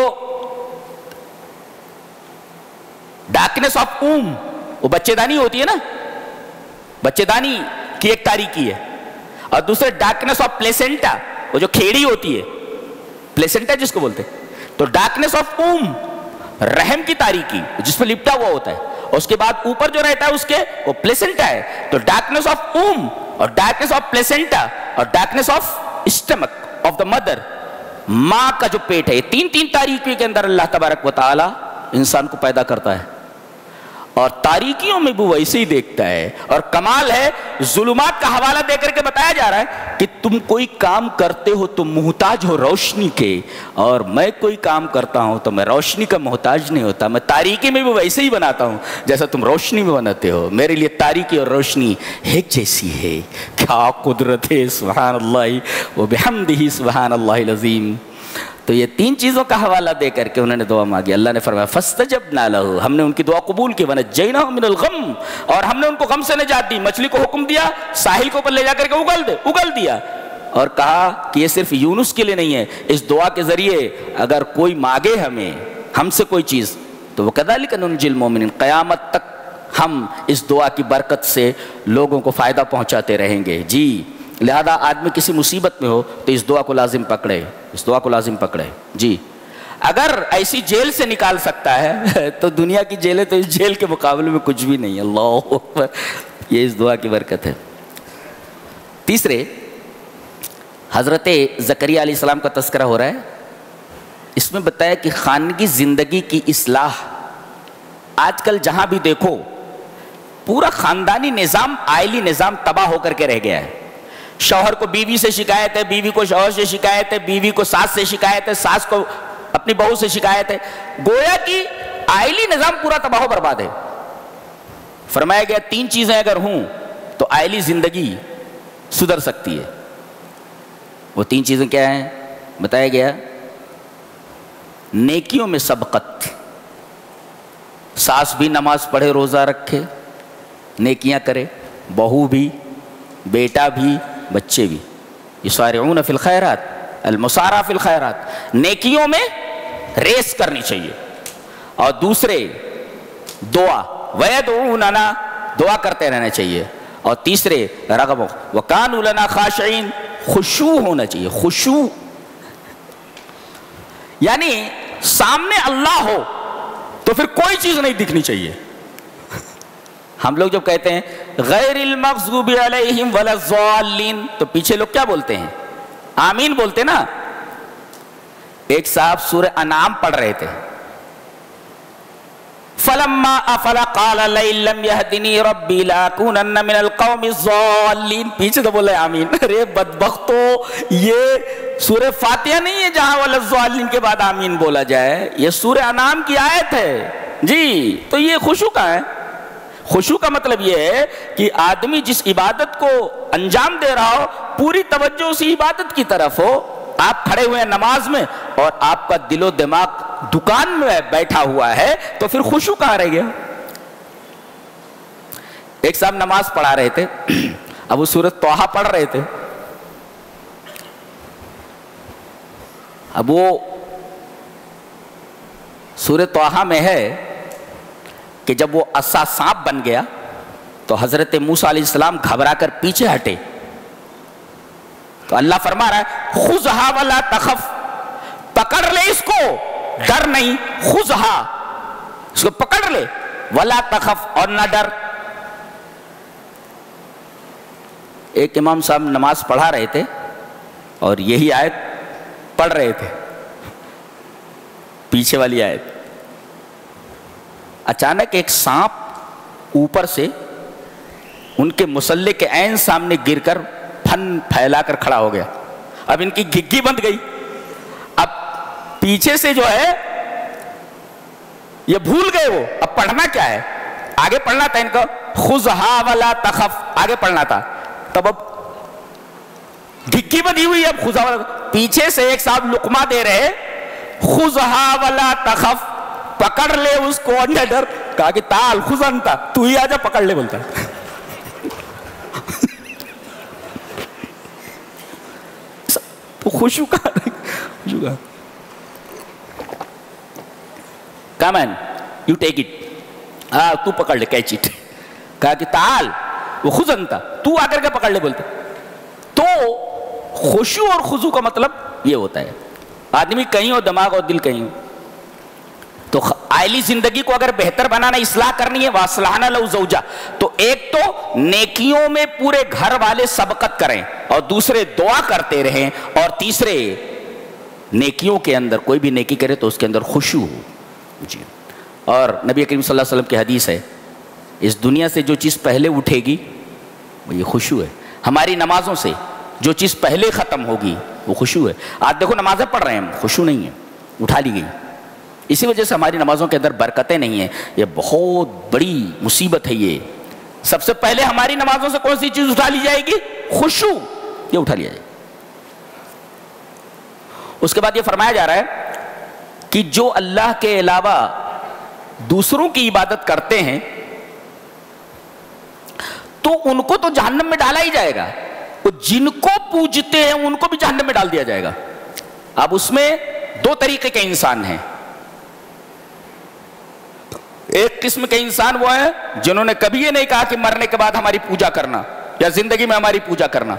ڈارکنیس آف اوم، وہ بچے دانی ہوتی ہے نا، بچے دانی کی ایک تاریکی ہے، اور دوسرے ڈارکنیس آف پلیسنٹا، وہ جو کھیڑی ہوتی ہے، پلیسنٹا جس کو بولتے ہیں، تو ڈارکنیس آف اوم، رحم کی تاریکی جس پہ لپٹا ہوا ہوتا ہے، اور اس کے بعد اوپر جو رہتا ہے اس کے وہ پلیسنٹا ہے۔ تو ڈارکنیس آف اوم اور ڈارکنیس آف پلیسنٹا اور darkness of stomach of the mother, ماں کا جو پیٹ ہے، یہ 3 تاریکی کے اندر اللہ تبارک و تعالی انسان کو پیدا کرتا ہے، اور تاریکیوں میں بھی ویسے ہی دیکھتا ہے۔ اور کمال ہے، ظلمات کا حوالہ دے کر کے بتایا جا رہا ہے کہ تم کوئی کام کرتے ہو تو محتاج ہو روشنی کے، اور میں کوئی کام کرتا ہوں تو میں روشنی کا محتاج نہیں ہوتا، میں تاریکی میں بھی ویسے ہی بناتا ہوں جیسا تم روشنی میں بناتے ہو، میرے لیے تاریکی اور روشنی ایک جیسی ہے۔ کیا قدرت ہے، سبحان اللہ و بحمدہ سبحان اللہ العظیم۔ تو یہ 3 چیزوں کا حوالہ دے کر کے انہوں نے دعا مانگی، اللہ نے فرمایا فاستجبنا لہ، ہم نے ان کی دعا قبول کی، ونجیناہ من الغم، اور ہم نے ان کو غم سے نجات دی۔ مچھلی کو حکم دیا ساحل کے اوپر لے جا کر کے اگل دیا، اور کہا کہ یہ صرف یونس کے لیے نہیں ہے، اس دعا کے ذریعے اگر کوئی مانگے ہم سے کوئی چیز تو وَكَذَلِكَ نُنْجِي الْمُؤْمِنِينَ، قیامت تک ہم اس دعا کی برکت سے لوگوں کو فائدہ پہنچاتے رہیں گے۔ جی لہذا آدمی کسی مصیبت میں ہو تو اس دعا کو لازم پکڑے، اس دعا کو لازم پکڑے. جی اگر ایسی جیل سے نکال سکتا ہے تو دنیا کی جیلیں تو اس جیل کے مقابلے میں کچھ بھی نہیں. اللہ اکبر، یہ اس دعا کی برکت ہے. تیسرے، حضرت زکریا علیہ السلام کا تذکرہ ہو رہا ہے. اس میں بتایا کہ خانگی زندگی کی اصلاح، آج کل جہاں بھی دیکھو پورا خاندانی نظام، عائلی نظام تباہ ہو کر کے رہ گیا ہے. شوہر کو بیوی سے شکایت ہے، بیوی کو شوہر سے شکایت ہے، بیوی کو ساس سے شکایت ہے، ساس کو اپنی بہو سے شکایت ہے. گویا کہ عائلی نظام پورا تباہ و برباد ہے. فرمایا گیا 3 چیزیں اگر ہوں تو عائلی زندگی سدھر سکتی ہے. وہ 3 چیزیں کیا ہیں؟ بتایا گیا نیکیوں میں سبقت، ساس بھی نماز پڑھے، روزہ رکھے، نیکیاں کرے، بہو بھی، بیٹا بھی، بچے بھی. یسارعون فی الخیرات، المسارع فی الخیرات، نیکیوں میں ریس کرنی چاہیے. اور دوسرے دعا، وَيَدْعُونَنَا، دعا کرتے رہنا چاہیے. اور تیسرے رغب وَكَانُوا لَنَا خَاشِعِينَ، خشوع ہونا چاہیے. خشوع یعنی سامنے اللہ ہو تو پھر کوئی چیز نہیں دکھنی چاہیے. ہم لوگ جب کہتے ہیں غیر المغضوب علیہم ولا الضالین تو پیچھے لوگ کیا بولتے ہیں؟ آمین بولتے نا. ایک صاحب سورہ انعام پڑھ رہے تھے، فلما افل قال لئن لم يهدني ربي لاكونن من القوم الضالين، پیچھے تو بولے آمین. ارے بدبختو، یہ سورہ فاتحہ نہیں ہے جہاں ولا الضالین کے بعد آمین بولا جائے، یہ سورہ انعام کی آیت ہے. جی تو یہ خشوع کا ہے. خشوع کا مطلب یہ ہے کہ آدمی جس عبادت کو انجام دے رہا ہو پوری توجہ اسی عبادت کی طرف ہو. آپ کھڑے ہوئے ہیں نماز میں اور آپ کا دل و دماغ دکان میں بیٹھا ہوا ہے تو پھر خشوع کہاں رہ گیا؟ ایک صاحب نماز پڑھا رہے تھے، اب وہ سورۃ طٰہٰ پڑھ رہے تھے. اب وہ سورۃ طٰہٰ میں ہے کہ جب وہ عصا سانپ بن گیا تو حضرت موسیٰ علیہ السلام گھبرا کر پیچھے ہٹے تو اللہ فرما رہا ہے خذھا ولا تخف، پکڑ لے اس کو، ڈر نہیں. خذھا، اس کو پکڑ لے، ولا تخف، اور نہ ڈر. ایک امام صاحب نماز پڑھا رہے تھے اور یہی آیت پڑھ رہے تھے، پیچھے والی آیت. اچانک ایک سانپ اوپر سے ان کے مصلی کے عین سامنے گر کر پھن پھیلا کر کھڑا ہو گیا. اب ان کی گھگی بند گئی. اب پیچھے سے جو ہے یہ بھول گئے، وہ اب پڑھنا کیا ہے؟ آگے پڑھنا تھا ان کو خذھا ولا تخف، آگے پڑھنا تھا. تب اب گھگی بندھی ہوئی، اب خذھا ولا، پیچھے سے ایک صاحب لقمہ دے رہے خذھا ولا تخف، پکڑ لے اس کو اور نہ ڈر. کہا کہ تعال خذ انت، تو ہی آجا پکڑ لے بولتا. خشوع کا کم ہے، یو ٹیک اٹ، ہاں تو پکڑ لے، کیچ اٹ. کہا کہ تعال وہ خذ انت، تو آ کر کے پکڑ لے بولتے. تو خشوع اور خضوع کا مطلب یہ ہوتا ہے آدمی کہیں ہو، دماغ اور دل کہیں ہو. تو عائلی زندگی کو اگر بہتر بنانا، اصلاح کرنی ہے، وَأَصْلَحْنَا لَهُ زَوْجَهُ، تو ایک تو نیکیوں میں پورے گھر والے سبقت کریں، اور دوسرے دعا کرتے رہیں، اور تیسرے نیکیوں کے اندر کوئی بھی نیکی کرے تو اس کے اندر خشوع ہو. جی اور نبی کریم صلی اللہ علیہ وسلم کی حدیث ہے اس دنیا سے جو چیز پہلے اٹھے گی وہ یہ خشوع ہے. ہماری نمازوں سے جو چیز پہلے ختم ہوگی وہ خشوع ہے. آج دیکھو نمازیں پڑھ رہے ہیں ہم، خشوع نہیں ہے، اٹھا لی گئی. اسی وجہ سے ہماری نمازوں کے اندر برکتیں نہیں ہیں. یہ بہت بڑی مصیبت ہے. یہ سب سے پہلے ہماری نمازوں سے کون سی چیز اٹھا لی جائے گی؟ خشوع، یہ اٹھا لیا جائے. اس کے بعد یہ فرمایا جا رہا ہے کہ جو اللہ کے علاوہ دوسروں کی عبادت کرتے ہیں تو ان کو تو جہنم میں ڈالا ہی جائے گا، وہ جن کو پوجتے ہیں ان کو بھی جہنم میں ڈال دیا جائے گا. اب اس میں 2 طریقے کے انسان ہیں. ایک قسم کے انسان وہ ہیں جنہوں نے کبھی یہ نہیں کہا کہ مرنے کے بعد ہماری پوجا کرنا یا زندگی میں ہماری پوجا کرنا.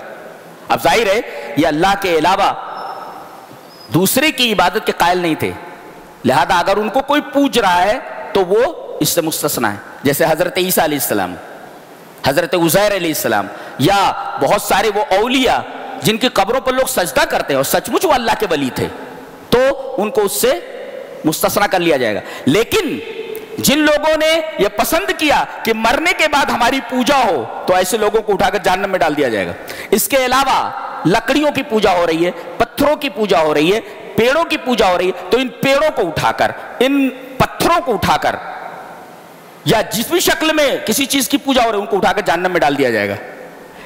اب ظاہر ہے یہ اللہ کے علاوہ دوسرے کی عبادت کے قائل نہیں تھے، لہذا اگر ان کو کوئی پوج رہا ہے تو وہ اس سے مستثنا ہے، جیسے حضرت عیسیٰ علیہ السلام، حضرت عزیر علیہ السلام، یا بہت سارے وہ اولیاء جن کی قبروں پر لوگ سجدہ کرتے ہیں اور سچ مچ وہ اللہ کے ولی تھے، تو ان کو اس سے مستثنا کر لیا جائے گا۔ لیکن جن لوگوں نے یہ پسند کیا کہ مرنے کے بعد ہماری پوجا ہو، تو ایسے لوگوں کو اٹھا کر جہنم میں ڈال دیا جائے گا۔ اس کے علاوہ لکڑیوں کی پوجا ہو رہی ہے، پتھروں کی پوجا ہو رہی ہے، پیڑوں کی پوجا ہو رہی ہے، تو ان پیڑوں کو اٹھا کر، ان پتھروں کو اٹھا کر، یا جس بھی شکل میں کسی چیز کی پوجا ہو رہی ہے ان کو اٹھا کر جہنم میں ڈال دیا جائے گا۔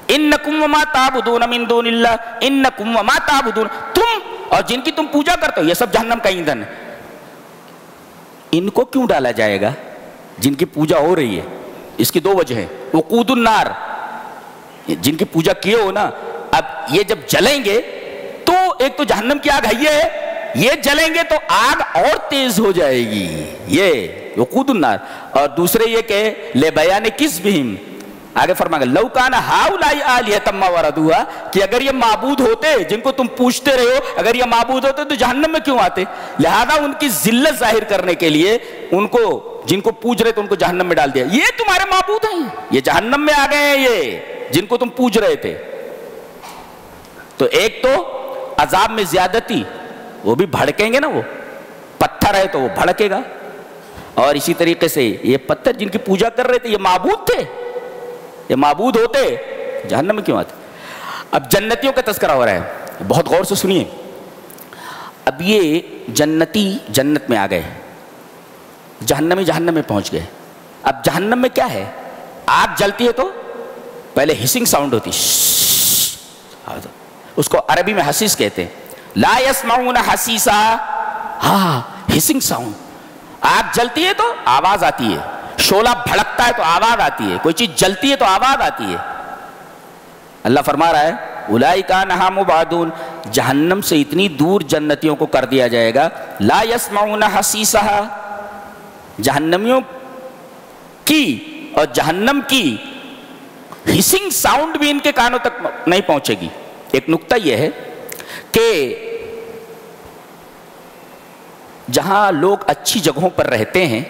انکم وما تعبدون من دون اللہ، انکم وما تعبدون، تم اور جن کی تم پوجا کرتے ہو یہ سب جہنم کا ایندھن ہے۔ ان کو کیوں ڈالا جائے گا جن کی پوجا ہو رہی ہے؟ اس کی دو وجہ ہیں۔ وقود النار، جن کی پوجا کیے ہو نا، اب یہ جب جلیں گے تو ایک تو جہنم کی آگ ہے، یہ جلیں گے تو آگ اور تیز ہو جائے گی، یہ وقود النار۔ اور دوسرے یہ کہ لے بیان کس بہم، آگے فرمائے گا لو کان ہؤلاء آلہۃ ما وردوہا، کہ اگر یہ معبود ہوتے جن کو تم پوچھتے رہے ہو، اگر یہ معبود ہوتے تو جہنم میں کیوں آتے؟ لہذا ان کی ذلت ظاہر کرنے کے لیے ان کو، جن کو پوج رہے تھے ان کو جہنم میں ڈال دیا۔ یہ تمہارے معبود ہیں، یہ جہنم میں آ گئے ہیں، یہ جن کو تم پوج رہے تھے۔ تو ایک تو عذاب میں زیادتی، وہ بھی بھڑکیں گے نا، وہ پتھر ہے تو وہ بھڑکے گا، اور اسی طریقے سے یہ پتھر جن کی پوجا کر رہے تھے یہ معبود تھے، یہ معبود ہوتے جہنم میں کیوں آتے؟ اب جنتیوں کا تذکرہ ہو رہا ہے، بہت غور سے سنیے۔ اب یہ جنتی جنت میں آ گئے، جہنمی جہنم میں پہنچ گئے۔ اب جہنم میں کیا ہے؟ آگ جلتی ہے تو پہلے ہسنگ ساؤنڈ ہوتی، اس کو عربی میں حسیس کہتے ہیں۔ لا یسمعون حسیسا، ہاں ہسنگ ساؤنڈ، آگ جلتی ہے تو آواز آتی ہے، شعلہ بھڑکتا ہے تو آواز آتی ہے، کوئی چیز جلتی ہے تو آواز آتی ہے۔ اللہ فرما رہا ہے اولئک عنہا مبعدون، جہنم سے اتنی دور جنتیوں کو کر دیا جائے گا، لا یسمعون حسیسہا، جہنمیوں کی اور جہنم کی ہسنگ ساؤنڈ بھی ان کے کانوں تک نہیں پہنچے گی۔ ایک نقطہ یہ ہے کہ جہاں لوگ اچھی جگہوں پر رہتے ہیں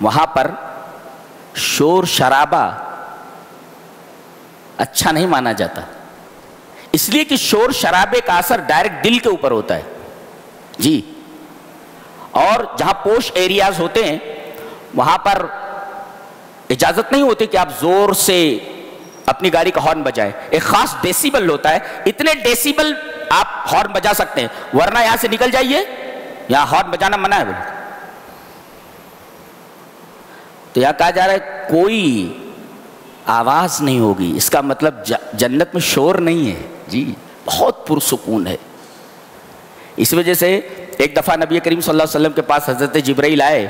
وہاں پر شور شرابہ اچھا نہیں مانا جاتا، اس لیے کہ شور شرابے کا اثر ڈائریکٹ دل کے اوپر ہوتا ہے جی۔ اور جہاں پوش ایریاز ہوتے ہیں وہاں پر اجازت نہیں ہوتی کہ آپ زور سے اپنی گاڑی کا ہارن بجائیں، ایک خاص ڈیسیبل ہوتا ہے، اتنے ڈیسیبل آپ ہارن بجا سکتے ہیں، ورنہ یہاں سے نکل جائیے، یہاں ہارن بجانا منع ہے بولے۔ تو یہاں کہا جا رہا ہے کوئی آواز نہیں ہوگی، اس کا مطلب جنت میں شور نہیں ہے جی، بہت پرسکون ہے۔ اس وجہ سے ایک دفعہ نبی کریم صلی اللہ علیہ وسلم کے پاس حضرت جبرائیل آئے،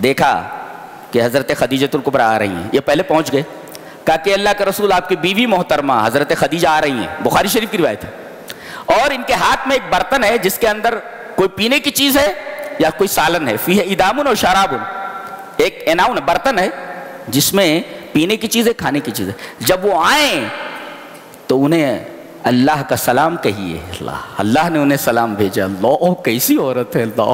دیکھا کہ حضرت خدیجہ الکبریٰ آ رہی ہیں، یہ پہلے پہنچ گئے، کہا کہ اللہ کے رسول آپ کی بیوی محترمہ حضرت خدیجہ آ رہی ہیں، بخاری شریف کی روایت ہے، اور ان کے ہاتھ میں ایک برتن ہے جس کے اندر کوئی پینے کی چیز ہے یا کوئی سالن ہے، فیہ ادام و شراب، ایک اناؤن برتن ہے جس میں پینے کی چیز ہے، کھانے کی چیز ہے۔ جب وہ آئیں تو انہیں اللہ کا سلام کہیے، اللہ نے انہیں سلام بھیجا۔ اللہ کیسی عورت ہے، اللہ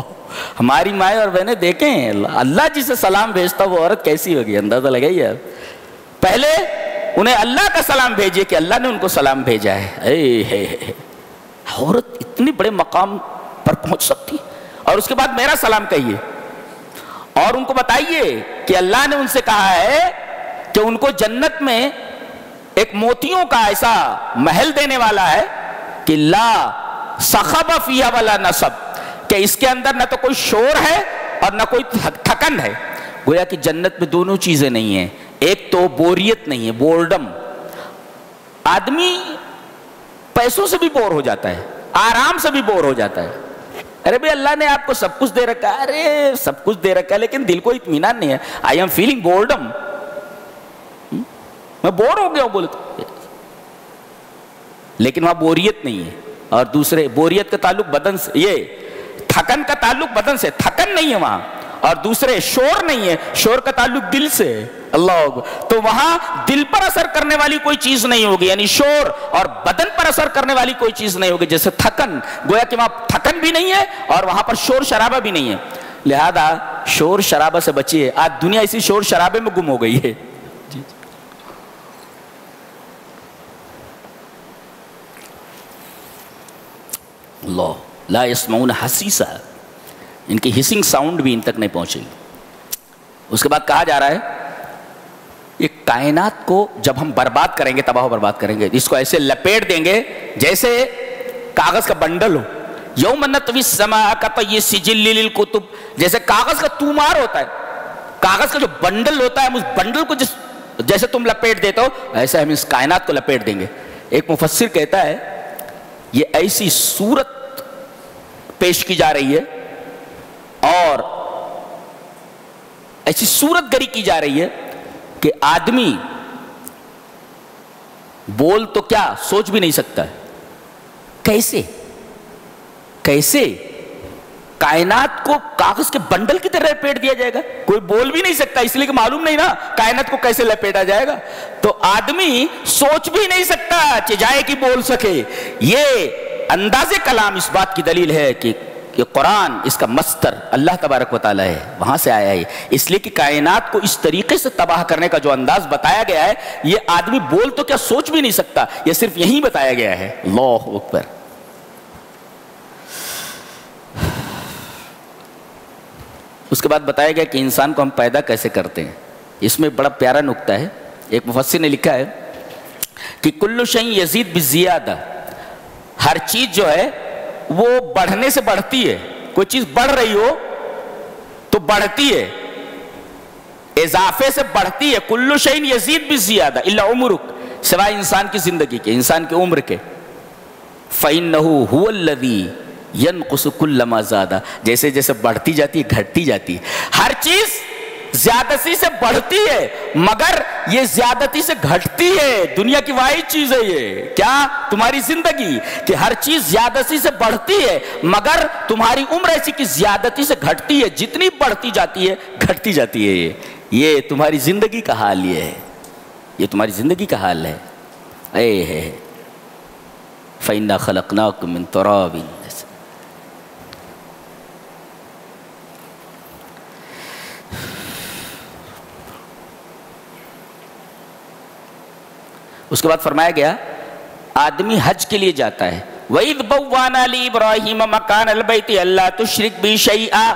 ہماری مائیں اور بہنیں دیکھیں، اللہ جسے سلام بھیجتا وہ عورت کیسی ہوگی، اندازہ لگائیے آپ۔ پہلے انہیں اللہ کا سلام بھیجیے کہ اللہ نے ان کو سلام بھیجا ہے۔ عورت اتنے بڑے مقام پر پہنچ سکتی، اور اس کے بعد میرا سلام کہیے، اور ان کو بتائیے کہ اللہ نے ان سے کہا ہے کہ ان کو جنت میں ایک موتیوں کا ایسا محل دینے والا ہے کہ لا صخب فیہا ولا نصب، کہ اس کے اندر نہ تو کوئی شور ہے اور نہ کوئی تھکن ہے۔ گویا کہ جنت میں دونوں چیزیں نہیں ہیں، ایک تو بوریت نہیں ہے، بورڈم، آدمی پیسوں سے بھی بور ہو جاتا ہے، آرام سے بھی بور ہو جاتا ہے۔ ارے بھئی اللہ نے آپ کو سب کچھ دے رکھا ہے، ارے سب کچھ دے رکھا ہے لیکن دل کو اطمینان نہیں ہے، آئی ایم فیلنگ بورڈم، میں بور ہو گیا ہوں بولے تو، لیکن وہاں بوریت نہیں ہے۔ اور دوسرے بوریت کا تعلق بدن سے، یہ تھکن کا تعلق بدن سے، تھکن نہیں ہے وہاں، اور دوسرے شور نہیں ہے، شور کا تعلق دل سے ہے، اللہ اکبر، تو وہاں دل پر اثر کرنے والی کوئی چیز نہیں ہوگی، یعنی شور، اور بدن پر اثر کرنے والی کوئی چیز نہیں ہوگی، جیسے تھکن، گویا کہ وہاں تھکن بھی نہیں ہے اور وہاں پر شور شرابہ بھی نہیں ہے، لہذا شور شرابہ سے بچیے، آج دنیا اسی شور شرابے میں گم ہو گئی ہے۔ اللہ لا يسمعون حسیسا، ان کی ہسنگ ساؤنڈ بھی ان تک نہیں پہنچے گی۔ اس کے بعد کہا جا رہا ہے یہ کائنات کو جب ہم برباد کریں گے، تباہ و برباد کریں گے، اس کو ایسے لپیٹ دیں گے جیسے کاغذ کا بنڈل ہو، یوم نطوی السماء کطی السجل للکتب، جیسے کاغذ کا تومار ہوتا ہے، کاغذ کا جو بنڈل ہوتا ہے، ہم اس بنڈل کو جیسے تم لپیٹ دیتے ہو، ایسے ہم اس کائنات کو لپیٹ دیں گے۔ ایک مفسر کہتا ہے یہ ایسی صورت پیش کی جا رہی ہے اور ایسی صورت گری کی جا رہی ہے کہ آدمی بول تو کیا سوچ بھی نہیں سکتا ہے، کیسے کائنات کو کاغذ کے بنڈل کی طرح لپیٹ دیا جائے گا، کوئی بول بھی نہیں سکتا، اس لیے کہ معلوم نہیں نا کائنات کو کیسے لپیٹا جائے گا، تو آدمی سوچ بھی نہیں سکتا چجائے کہ بول سکے۔ یہ انداز کلام اس بات کی دلیل ہے کہ یہ قرآن اس کا مصدر اللہ تبارک و تعالیٰ ہے، وہاں سے آیا ہے، اس لیے کہ کائنات کو اس طریقے سے تباہ کرنے کا جو انداز بتایا گیا ہے، یہ آدمی بول تو کیا سوچ بھی نہیں سکتا، یہ صرف یہی بتایا گیا ہے۔ اللہ اکبر۔ اس کے بعد بتایا گیا کہ انسان کو ہم پیدا کیسے کرتے ہیں، اس میں بڑا پیارا نکتہ ہے، ایک مفسر نے لکھا ہے کہ کل شیء یزید بالزیادہ، ہر چیز جو ہے وہ بڑھنے سے بڑھتی ہے، کوئی چیز بڑھ رہی ہو تو بڑھتی ہے، اضافے سے بڑھتی ہے، کل شیء یزید بالزیادہ الا عمرک، سوائے انسان کی زندگی کے، انسان کی عمر کے، فإنه هو الذی ینقص کلما زادہ، جیسے جیسے بڑھتی جاتی ہے گھٹتی جاتی ہے، ہر چیز زیادتی سے بڑھتی ہے مگر یہ زیادتی سے گھٹتی ہے، دنیا کی واحد چیز ہے یہ، کیا تمہاری زندگی، کہ ہر چیز زیادتی سے بڑھتی ہے مگر تمہاری عمر ایسی کہ زیادتی سے گھٹتی ہے، جتنی بڑھتی جاتی ہے گھٹتی جاتی ہے، یہ تمہاری زندگی کا حال یہ ہے، یہ تمہاری زندگی کا حال ہے۔ اے ہے فَإِنَّا خَلَقْنَاكُم مِّن تُرَابٍ، اس کے بعد فرمایا گیا آدمی حج کے لیے جاتا ہے، وَإِذْ بَوَّأْنَا لِإِبْرَاهِيمَ مَكَانَ الْبَيْتِ أَلَّا تُشْرِكْ بِي شَيْئًا،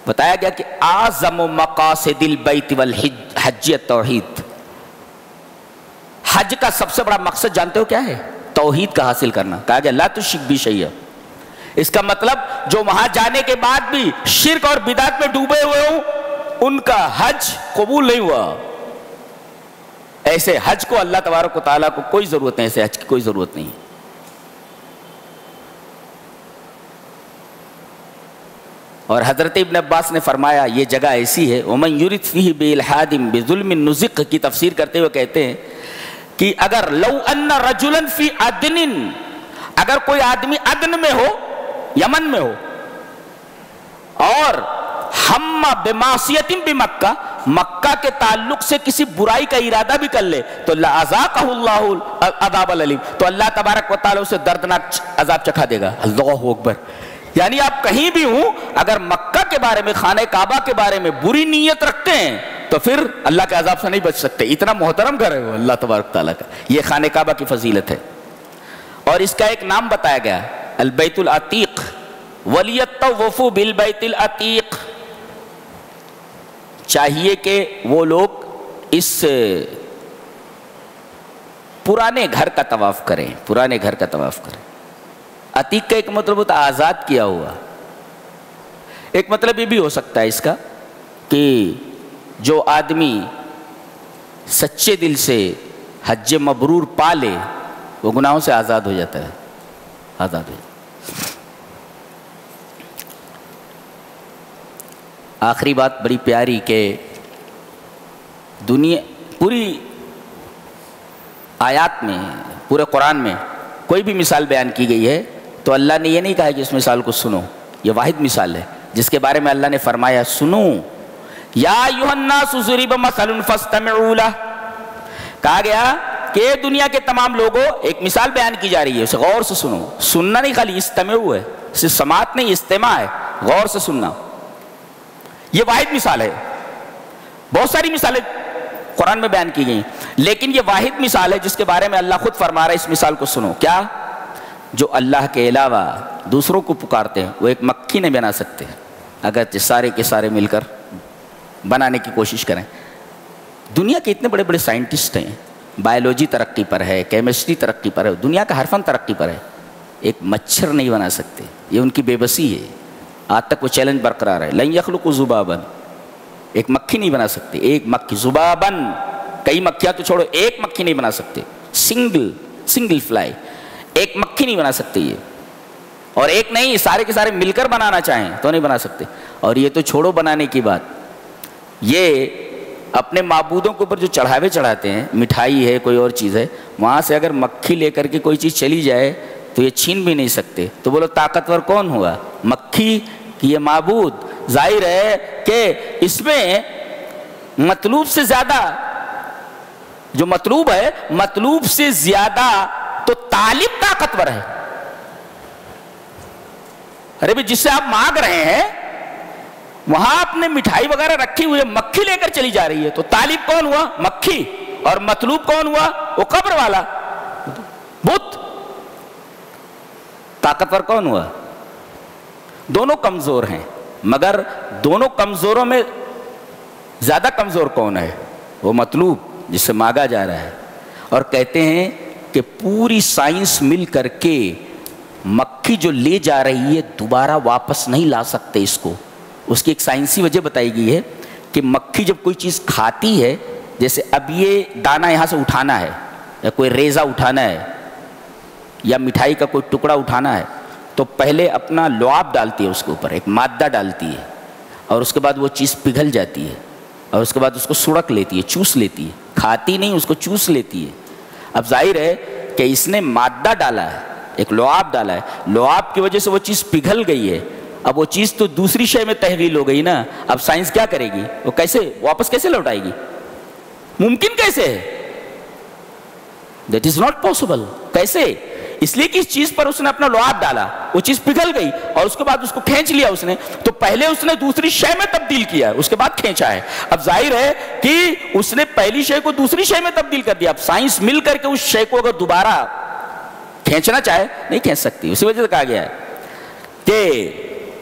بتایا گیا کہ اعظم مقاصد البیت والحج التوحید، حج کا سب سے بڑا مقصد جانتے ہو کیا ہے؟ توحید کا حاصل کرنا، کہا گیا لا تشرک بی شیئا، اس کا مطلب جو وہاں جانے کے بعد بھی شرک اور بدعت میں ڈوبے ہوئے ہوں ان کا حج قبول نہیں ہوا، ایسے حج کو اللہ تبارک و تعالیٰ کو کوئی ضرورت نہیں، ایسے حج کی کوئی ضرورت نہیں۔ اور حضرت ابن عباس نے فرمایا یہ جگہ ایسی ہے، وَمَنْ يُرِدْ فِيهِ بِإِلْحَادٍ بِظُلْمٍ نُزِقْ کی تفسیر کرتے ہوئے کہتے ہیں کہ اگر لو ان رجلا فی عدن، اگر کوئی آدمی عدن میں ہو، یمن میں ہو، اور ہم بمعصیت بمکہ، مکہ کے تعلق سے کسی برائی کا ارادہ بھی کر لے تو لَأَذَاقَهُ اللَّهُ الْعَذَابَ الْأَلِيمَ، تو اللہ تبارک و تعالیٰ اسے دردناک عذاب چکھا دے گا۔ اللہ اکبر۔ یعنی آپ کہیں بھی ہوں اگر مکہ کے بارے میں، خانہ کعبہ کے بارے میں بری نیت رکھتے ہیں تو پھر اللہ کے عذاب سے نہیں بچ سکتے، اتنا محترم گھر ہے وہ اللہ تبارک تعالیٰ کا، یہ خانہ کعبہ کی فضیلت ہے۔ اور اس کا ایک نام بتایا گیا البیت العتیق، وَلْيَطَّوَّفُوا بِالْبَيْتِ الْعَتِيقِ، چاہیے کہ وہ لوگ اس پرانے گھر کا طواف کریں، پرانے گھر کا طواف کریں۔ عتیق کا ایک مطلب ہوتا ہے آزاد کیا ہوا، ایک مطلب یہ بھی ہو سکتا ہے اس کا کہ جو آدمی سچے دل سے حج مبرور پا لے وہ گناہوں سے آزاد ہو جاتا ہے، آزاد ہو جاتا ہے۔ آخری بات بڑی پیاری کہ دنیا پوری آیات میں، پورے قرآن میں کوئی بھی مثال بیان کی گئی ہے تو اللہ نے یہ نہیں کہا کہ اس مثال کو سنو، یہ واحد مثال ہے، جس کے بارے میں اللہ نے فرمایا سنو یا ایھا الناس ضرب مثل فاستمعوا لہ، کہا گیا کہ دنیا کے تمام لوگوں ایک مثال بیان کی جا رہی ہے، اسے غور سے سنو. سننا نہیں خالی استمعوا ہے، صرف سماعت نہیں استماع ہے، غور سے سننا. یہ واحد مثال ہے، بہت ساری مثالیں قرآن میں بیان کی گئی، لیکن یہ واحد مثال ہے جس کے بارے میں اللہ خود فرما رہا ہے اس مثال کو سنو. کیا؟ جو اللہ کے علاوہ دوسروں کو پکارتے ہیں وہ ایک مکھی نہیں بنا سکتے، اگر سارے کے سارے مل کر بنانے کی کوشش کریں. دنیا کے اتنے بڑے بڑے سائنٹسٹ ہیں، بایولوجی ترقی پر ہے، کیمسٹری ترقی پر ہے، دنیا کا ہر فن ترقی پر ہے، ایک مچھر نہیں بنا سکتے. یہ ان کی بے بسی ہے، آج تک وہ چیلنج برقرار ہے. لن یخلقوا ذبابا، ایک مکھی نہیں بنا سکتے، ایک مکھی. ذبابن، کئی مکھیاں تو چھوڑو، ایک مکھی نہیں بنا سکتے. سنگل فلائی، ایک مکھی نہیں بنا سکتے یہ. اور ایک نہیں، سارے کے سارے مل کر بنانا چاہیں تو نہیں بنا سکتے. اور یہ تو چھوڑو بنانے کی بات، یہ اپنے معبودوں کے اوپر جو چڑھاوے چڑھاتے ہیں، مٹھائی ہے کوئی اور چیز ہے، وہاں سے اگر مکھی لے کر کے کوئی چیز چلی جائے تو یہ چھین بھی نہیں سکتے. تو بولو طاقتور کون ہوا؟ مکھی کہ یہ معبود؟ ظاہر ہے کہ اس میں مطلوب سے زیادہ، جو مطلوب ہے مطلوب سے زیادہ تو طالب طاقتور ہے. ارے بھی جس سے آپ مانگ رہے ہیں وہاں آپ نے مٹھائی وغیرہ رکھی ہوئی ہے، مکھی لے کر چلی جا رہی ہے، تو طالب کون ہوا؟ مکھی. اور مطلوب کون ہوا؟ وہ قبر والا بت. طاقتور کون ہوا؟ دونوں کمزور ہیں، مگر دونوں کمزوروں میں زیادہ کمزور کون ہے؟ وہ مطلوب جس سے مانگا جا رہا ہے. اور کہتے ہیں کہ پوری سائنس مل کر کے مکھی جو لے جا رہی ہے دوبارہ واپس نہیں لا سکتے اس کو. اس کی ایک سائنسی وجہ بتائی گئی ہے کہ مکھی جب کوئی چیز کھاتی ہے، جیسے اب یہ دانہ یہاں سے اٹھانا ہے یا کوئی ریزہ اٹھانا ہے یا مٹھائی کا کوئی ٹکڑا اٹھانا ہے، تو پہلے اپنا لعاب ڈالتی ہے اس کے اوپر، ایک مادہ ڈالتی ہے، اور اس کے بعد وہ چیز پگھل جاتی ہے، اور اس کے بعد اس کو سڑک لیتی ہے، چوس لیتی ہے. کھاتی نہیں، اس کو چوس لیتی ہے. اب ظاہر ہے کہ اس نے مادہ ڈالا ہے، ایک لعاب ڈالا ہے، لعاب کی وجہ سے وہ چیز پگھل گئی ہے. اب وہ چیز تو دوسری شے میں تحویل ہو گئی نا. اب سائنس کیا کرے گی؟ وہ کیسے واپس کیسے لوٹائے گی؟ ممکن کیسے ہے؟ That is not possible. کیسے؟ اس لیے کہ اس چیز پر اس نے اپنا لعاب ڈالا، وہ چیز پگھل گئی، اور اس کے بعد اس کو کھینچ لیا اس نے. تو پہلے اس نے دوسری شے میں تبدیل کیا، اس کے بعد کھینچا ہے. اب ظاہر ہے کہ اس نے پہلی شے کو دوسری شے میں تبدیل کر دیا. اب سائنس مل کر کے اس شے کو اگر دوبارہ کھینچنا چاہے نہیں کھینچ سکتی. اسی وجہ سے کہا گیا ہے کہ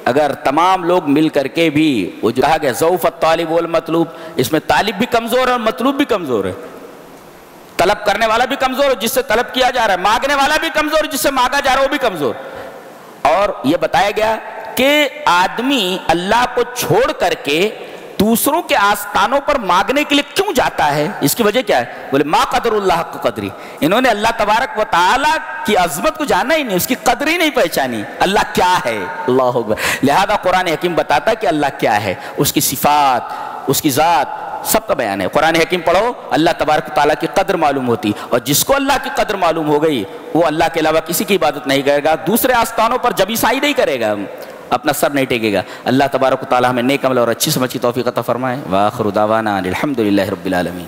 اگر تمام لوگ مل کر کے بھی، وہ جو کہا گیا ضعف الطالب والمطلوب، اس میں طالب بھی کمزور ہے اور مطلوب بھی کمزور ہے. طلب کرنے والا بھی کمزور ہے جس سے طلب کیا جا رہا ہے، مانگنے والا بھی کمزور ہے جس سے مانگا جا رہا ہے وہ بھی کمزور. اور یہ بتایا گیا کہ آدمی اللہ کو چھوڑ کر کے دوسروں کے آستانوں پر مانگنے کے لیے کیوں جاتا ہے؟ اس کی وجہ کیا ہے؟ بولے ما قدر اللہ حق قدری. انہوں نے اللہ تبارک و تعالیٰ کی عظمت کو جانا ہی نہیں، اس کی قدر ہی نہیں پہچانی. اللہ کیا ہے؟ اللہ اکبر. لہذا قرآن حکیم بتاتا کہ اللہ کیا ہے، اس کی صفات، اس کی ذات، سب کا بیان ہے. قرآن حکیم پڑھو، اللہ تبارک و تعالیٰ کی قدر معلوم ہوتی. اور جس کو اللہ کی قدر معلوم ہو گئی وہ اللہ کے علاوہ کسی کی عبادت نہیں کرے گا، دوسرے آستانوں پر جب عیسائی نہیں کرے گا، اپنا سر نہیں ٹیکے گا. اللہ تبارک و تعالیٰ ہمیں نیک عمل اور اچھی سمجھ کی توفیق عطا فرمائے. وآخر دعوانا الحمدللہ رب العالمین.